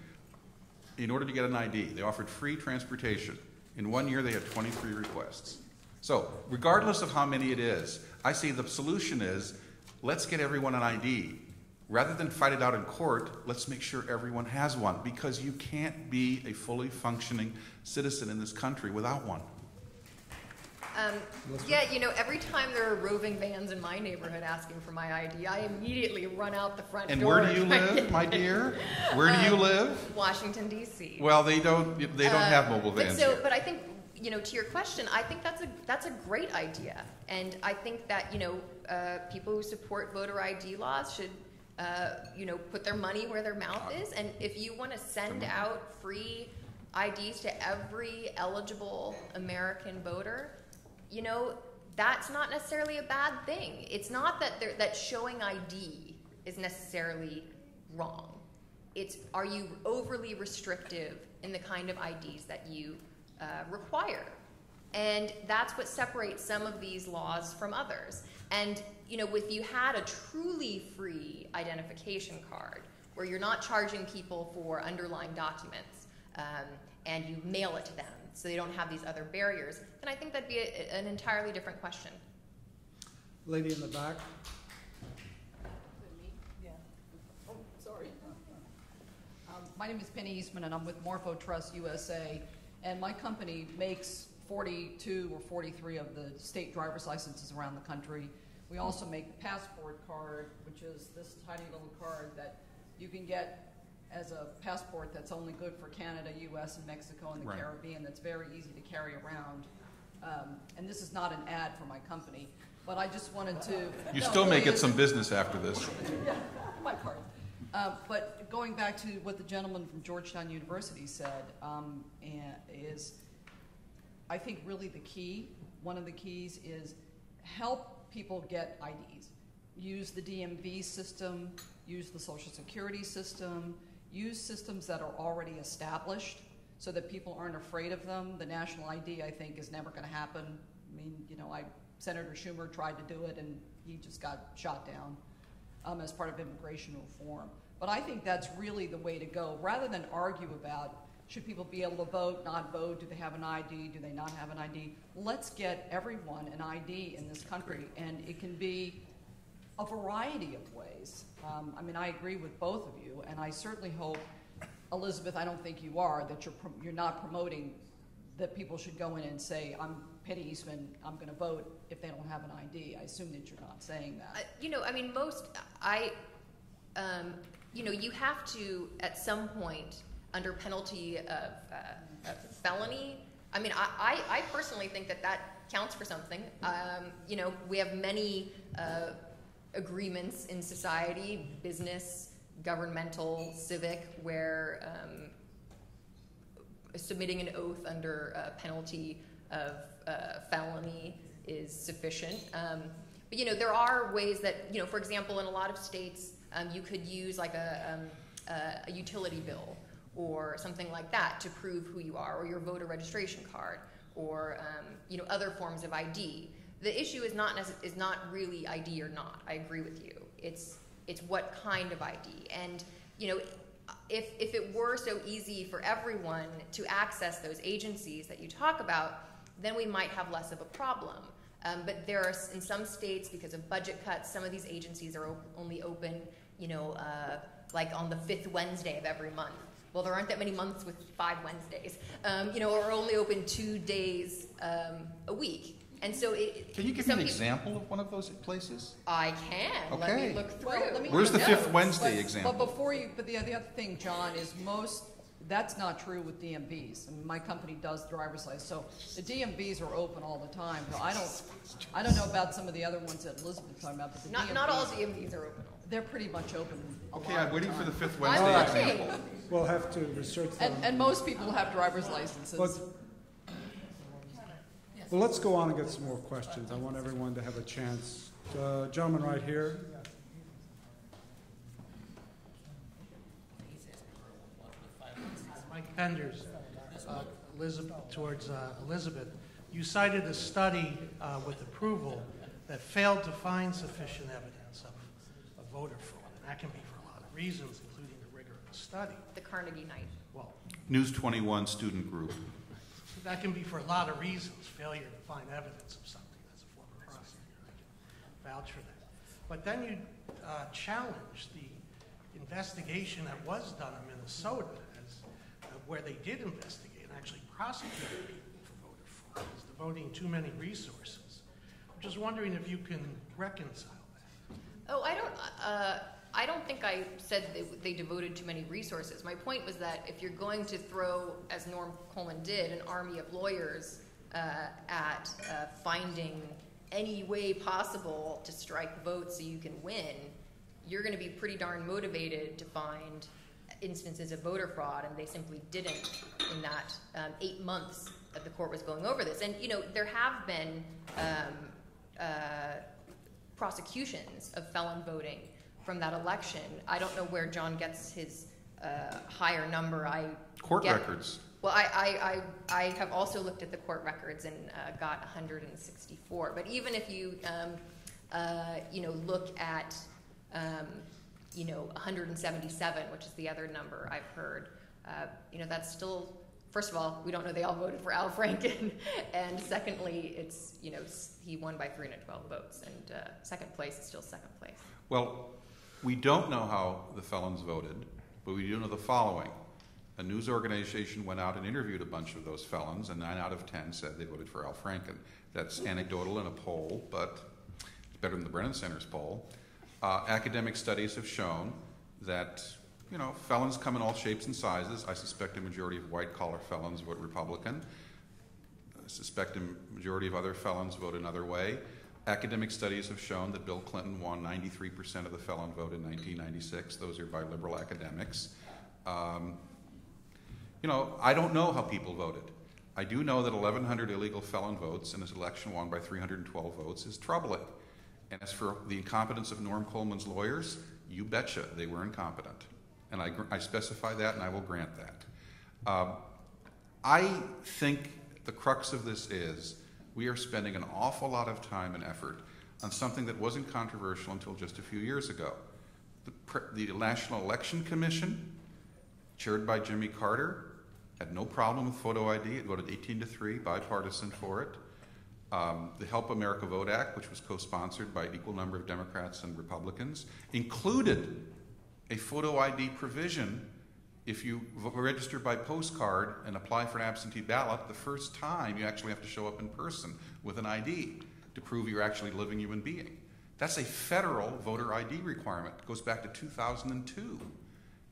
S2: in order to get an ID. They offered free transportation. In 1 year, they had 23 requests. So, regardless of how many it is, I say the solution is let's get everyone an ID. Rather than fight it out in court, let's make sure everyone has one, because you can't be a fully functioning citizen in this country without one.
S3: Yeah, you know, every time there are roving vans in my neighborhood asking for my ID, I immediately run out the front
S2: And
S3: door.
S2: where do you live, my dear? Where do you live?
S3: Washington, D.C.
S2: Well, they don't have mobile vans here.
S3: But I think, you know, to your question, I think that's a great idea. And I think that, you know, people who support voter ID laws should, you know, put their money where their mouth is. And if you want to send out free IDs to every eligible American voter, you know, that's not necessarily a bad thing. It's not that showing ID is necessarily wrong. It's, are you overly restrictive in the kind of IDs that you require? And that's what separates some of these laws from others. And, you know, if you had a truly free identification card where you're not charging people for underlying documents and you mail it to them so they don't have these other barriers, then I think that'd be an entirely different question.
S1: Lady in the back.
S8: Yeah. Oh, sorry. My name is Penny Eastman, and I'm with Morpho Trust USA, and my company makes 42 or 43 of the state driver's licenses around the country. We also make the passport card, which is this tiny little card that you can get as a passport that's only good for Canada, U.S., and Mexico, and the Caribbean, that's very easy to carry around. And this is not an ad for my company, but I just wanted to...
S2: You still may get some business after this.
S8: Yeah, my part. But going back to what the gentleman from Georgetown University said, is I think really the key, one of the keys is help people get IDs. Use the DMV system, use the Social Security system, use systems that are already established so that people aren't afraid of them. The national ID, I think, is never going to happen. I mean, you know, Senator Schumer tried to do it, and he just got shot down as part of immigration reform. But I think that's really the way to go, rather than argue about should people be able to vote, not vote, do they have an ID, do they not have an ID. Let's get everyone an ID in this country, and it can be a variety of ways. I mean, I agree with both of you, and I certainly hope, Elizabeth, I don't think you are, that you're not promoting that people should go in and say, I'm Penny Eastman, I'm going to vote if they don't have an ID. I assume that you're not saying that.
S3: You know, I mean, you know, you have to, at some point, under penalty of felony, I mean, I personally think that counts for something. You know, we have many agreements in society, business, governmental, civic, where submitting an oath under penalty of felony is sufficient. But, you know, there are ways that, you know, for example, in a lot of states, you could use like a utility bill or something like that to prove who you are, or your voter registration card, or you know, other forms of ID. The issue is not really ID or not. I agree with you. It's what kind of ID. And, you know, if it were so easy for everyone to access those agencies that you talk about, then we might have less of a problem. But there are, in some states, because of budget cuts, some of these agencies are only open, you know, like on the 5th Wednesday of every month. Well, there aren't that many months with 5 Wednesdays, you know, or only open 2 days a week. And so
S2: Can you give me an example of one of those places?
S3: I can.
S2: Okay.
S3: Let me look through.
S8: Well,
S2: Where's the 5th Wednesday example?
S8: But the other thing, John, is that's not true with DMVs. I mean, my company does driver's license, so the DMVs are open all the time. But I don't know about some of the other ones that Elizabeth was talking about, but the DMVs,
S3: not all DMVs are open.
S8: They're pretty much open.
S2: Okay, I'm waiting for the 5th
S3: I'm
S2: Wednesday
S3: looking.
S2: example.
S1: We'll have to research them.
S8: And most people have driver's licenses.
S1: Well, let's go on and get some more questions. I want everyone to have a chance. Gentleman right here.
S9: Mike Penders, Elizabeth. You cited a study with approval that failed to find sufficient evidence of voter fraud. And that can be for a lot of reasons, including the rigor of the study.
S3: The Carnegie Knight.
S9: Well,
S2: News 21 student group.
S9: that can be for a lot of reasons, failure to find evidence of something. As a former prosecutor, I can vouch for that. But then you challenge the investigation that was done in Minnesota, where they did investigate and actually prosecuted people for voter fraud as devoting too many resources. I'm just wondering if you can reconcile that.
S3: Oh, I don't think I said they devoted too many resources. My point was that if you're going to throw, as Norm Coleman did, an army of lawyers at finding any way possible to strike votes so you can win, you're going to be pretty darn motivated to find instances of voter fraud, and they simply didn't in that 8 months that the court was going over this. And, you know, there have been prosecutions of felon voting from that election. I don't know where John gets his higher number.
S2: Court records.
S3: Well, I have also looked at the court records and got 164. But even if you look at 177, which is the other number I've heard, that's still, first of all, we don't know they all voted for Al Franken, and secondly, it's, he won by 312 votes, and second place is still second place.
S2: Well, we don't know how the felons voted, but we do know the following. A news organization went out and interviewed a bunch of those felons, and 9 out of 10 said they voted for Al Franken. That's anecdotal in a poll, but it's better than the Brennan Center's poll. Academic studies have shown that, felons come in all shapes and sizes. I suspect a majority of white-collar felons vote Republican. I suspect a majority of other felons vote another way. Academic studies have shown that Bill Clinton won 93% of the felon vote in 1996. Those are by liberal academics. I don't know how people voted. I do know that 1,100 illegal felon votes in this election won by 312 votes is troubling. And as for the incompetence of Norm Coleman's lawyers, you betcha they were incompetent. And I specify that, and I will grant that. I think the crux of this is we are spending an awful lot of time and effort on something that wasn't controversial until just a few years ago. The National Election Commission, chaired by Jimmy Carter, had no problem with photo ID. It voted 18-3, bipartisan for it. The Help America Vote Act, which was co-sponsored by an equal number of Democrats and Republicans, included a photo ID provision. If you register by postcard and apply for an absentee ballot, the first time you actually have to show up in person with an ID to prove you're actually a living human being. That's a federal voter ID requirement. It goes back to 2002.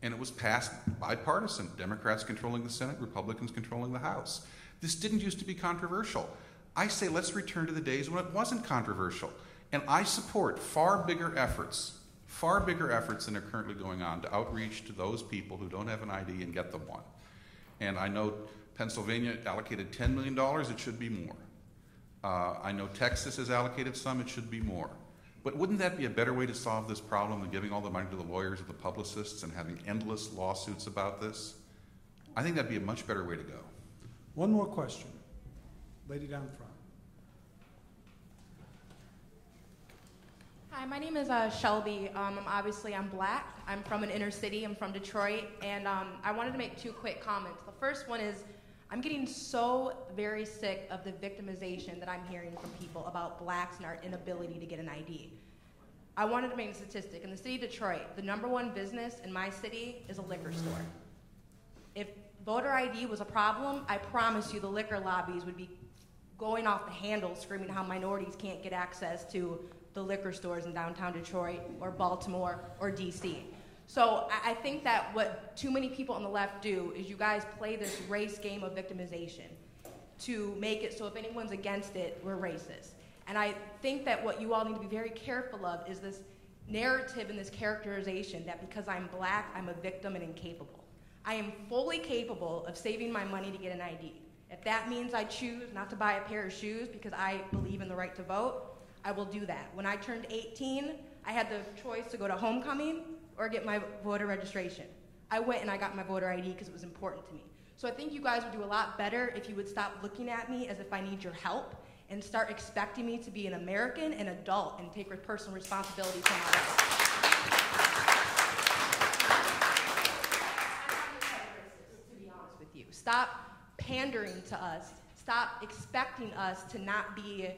S2: And it was passed bipartisan, Democrats controlling the Senate, Republicans controlling the House. This didn't used to be controversial. I say let's return to the days when it wasn't controversial. And I support far bigger efforts than are currently going on to outreach to those people who don't have an ID and get them one. And I know Pennsylvania allocated $10 million, it should be more. I know Texas has allocated some, it should be more. But wouldn't that be a better way to solve this problem than giving all the money to the lawyers or the publicists and having endless lawsuits about this? I think that'd be a much better way to go.
S1: One more question. Lady down front.
S10: Hi, my name is Shelby. I'm black. I'm from an inner city. I'm from Detroit. And I wanted to make 2 quick comments. The first one is I'm getting so very sick of the victimization that I'm hearing from people about blacks and our inability to get an ID. I wanted to make a statistic. In the city of Detroit, the #1 business in my city is a liquor store. If voter ID was a problem, I promise you the liquor lobbies would be going off the handle screaming how minorities can't get access to the liquor stores in downtown Detroit or Baltimore or DC. So I think that what too many people on the left do is you guys play this race game of victimization to make it so if anyone's against it, we're racist. And I think that what you all need to be very careful of is this narrative and this characterization that because I'm black, I'm a victim and incapable. I am fully capable of saving my money to get an ID. If that means I choose not to buy a pair of shoes because I believe in the right to vote, I will do that. When I turned 18, I had the choice to go to homecoming or get my voter registration. I went and I got my voter ID because it was important to me. So I think you guys would do a lot better if you would stop looking at me as if I need your help and start expecting me to be an American, an adult, and take personal responsibility for my life. To be honest with you, stop pandering to us. Stop expecting us to not be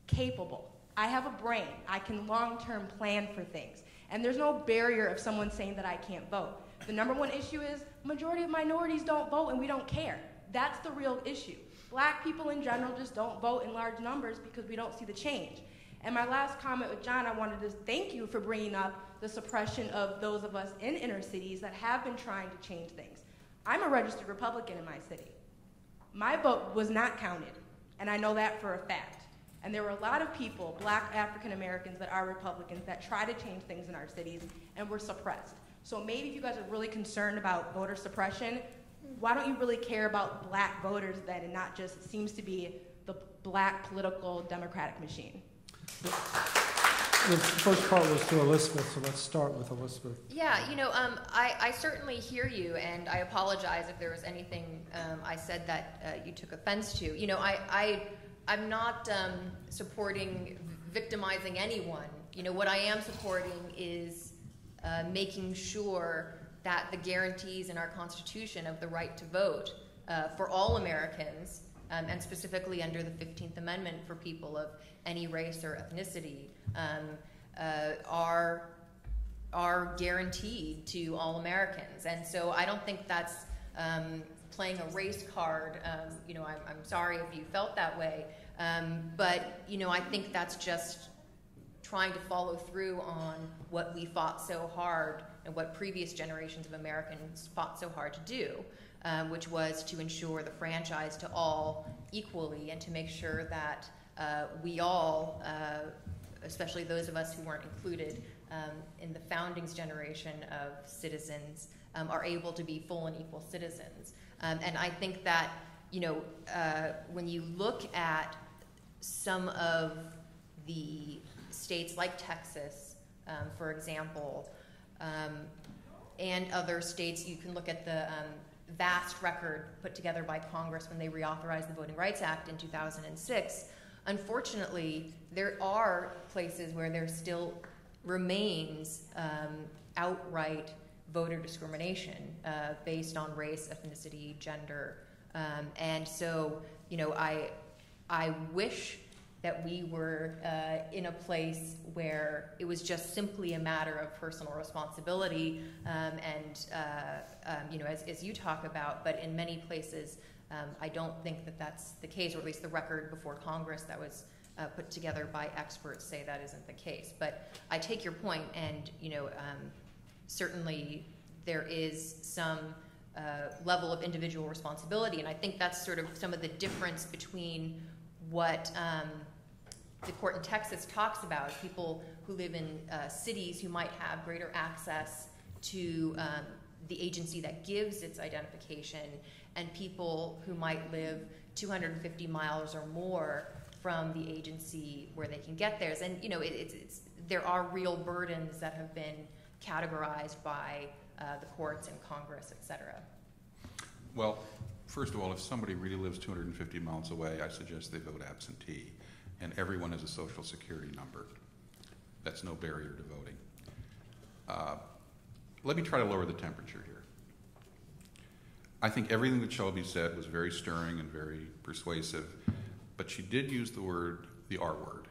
S10: capable. I have a brain. I can long-term plan for things. And there's no barrier of someone saying that I can't vote. The number one issue is majority of minorities don't vote and we don't care. That's the real issue. Black people in general just don't vote in large numbers because we don't see the change. And my last comment with John, I wanted to thank you for bringing up the suppression of those of us in inner cities that have been trying to change things. I'm a registered Republican in my city. My vote was not counted, and I know that for a fact. And there were a lot of people, Black African Americans that are Republicans, that try to change things in our cities and were suppressed. So maybe if you guys are really concerned about voter suppression, why don't you really care about Black voters then and not just, it seems to be the Black political democratic machine?
S1: The first part was to Elizabeth, so let's start with Elizabeth.
S3: Yeah, I certainly hear you, and I apologize if there was anything I said that you took offense to. I'm not supporting victimizing anyone. What I am supporting is making sure that the guarantees in our Constitution of the right to vote for all Americans, and specifically under the 15th Amendment for people of any race or ethnicity, are guaranteed to all Americans. And so I don't think that's playing a race card. I'm sorry if you felt that way, but I think that's just trying to follow through on what we fought so hard and what previous generations of Americans fought so hard to do, which was to ensure the franchise to all equally and to make sure that we all, especially those of us who weren't included in the founding's generation of citizens, are able to be full and equal citizens. And I think that, when you look at some of the states like Texas, for example, and other states, you can look at the vast record put together by Congress when they reauthorized the Voting Rights Act in 2006. Unfortunately, there are places where there still remains outright voter discrimination based on race, ethnicity, gender. And so, I wish that we were in a place where it was just simply a matter of personal responsibility, as you talk about, but in many places, I don't think that that's the case, or at least the record before Congress that was put together by experts say that isn't the case. But I take your point, and certainly there is some level of individual responsibility, and I think that's sort of some of the difference between what the court in Texas talks about, people who live in cities who might have greater access to the agency that gives its identification, and people who might live 250 miles or more from the agency where they can get theirs. And there are real burdens that have been categorized by the courts and Congress, et cetera.
S2: Well, first of all, if somebody really lives 250 miles away, I suggest they vote absentee. And everyone has a social security number. That's no barrier to voting. Let me try to lower the temperature here. I think everything that Shelby said was very stirring and very persuasive, but she did use the R word,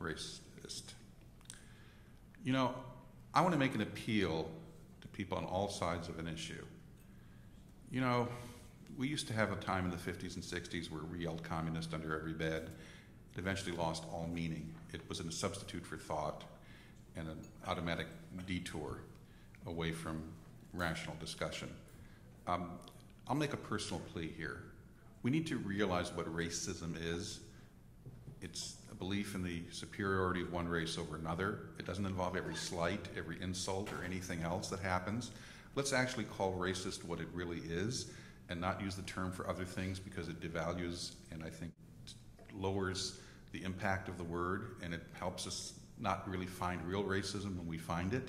S2: racist. I want to make an appeal to people on all sides of an issue. We used to have a time in the 50s and 60s where we yelled communist under every bed. It eventually lost all meaning. It was a substitute for thought and an automatic detour away from rational discussion. I'll make a personal plea here. We need to realize what racism is. It's a belief in the superiority of one race over another. It doesn't involve every slight, every insult, or anything else that happens. Let's actually call racist what it really is and not use the term for other things, because it devalues and I think lowers the impact of the word, and it helps us not really find real racism when we find it.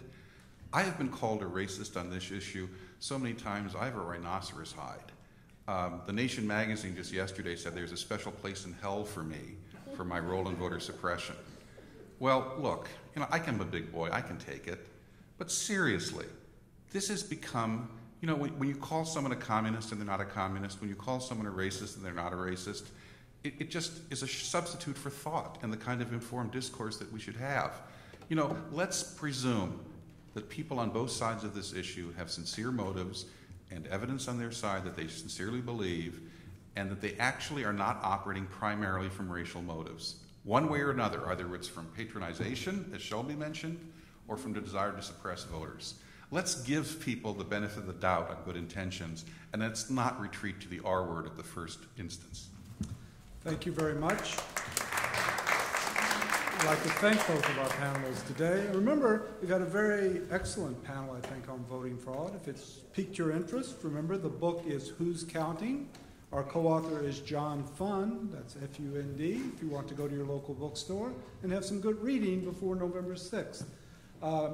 S2: I have been called a racist on this issue so many times I have a rhinoceros hide. The Nation magazine just yesterday said there's a special place in hell for me for my role in voter suppression. Well, look, I am a big boy, I can take it. But seriously, this has become, when you call someone a communist and they're not a communist, when you call someone a racist and they're not a racist, it just is a substitute for thought and the kind of informed discourse that we should have. You know, let's presume that people on both sides of this issue have sincere motives and evidence on their side that they sincerely believe, and that they actually are not operating primarily from racial motives. One way or another, either it's from patronization, as Shelby mentioned, or from the desire to suppress voters. Let's give people the benefit of the doubt on good intentions, and let's not retreat to the R word at the first instance.
S1: Thank you very much. I'd like to thank both of our panelists today. And remember, we've had a very excellent panel, I think, on voting fraud. If it's piqued your interest, remember the book is Who's Counting? Our co-author is John Fund, that's F-U-N-D, if you want to go to your local bookstore and have some good reading before November 6th.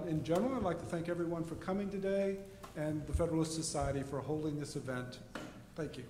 S1: In general, I'd like to thank everyone for coming today and the Federalist Society for holding this event. Thank you.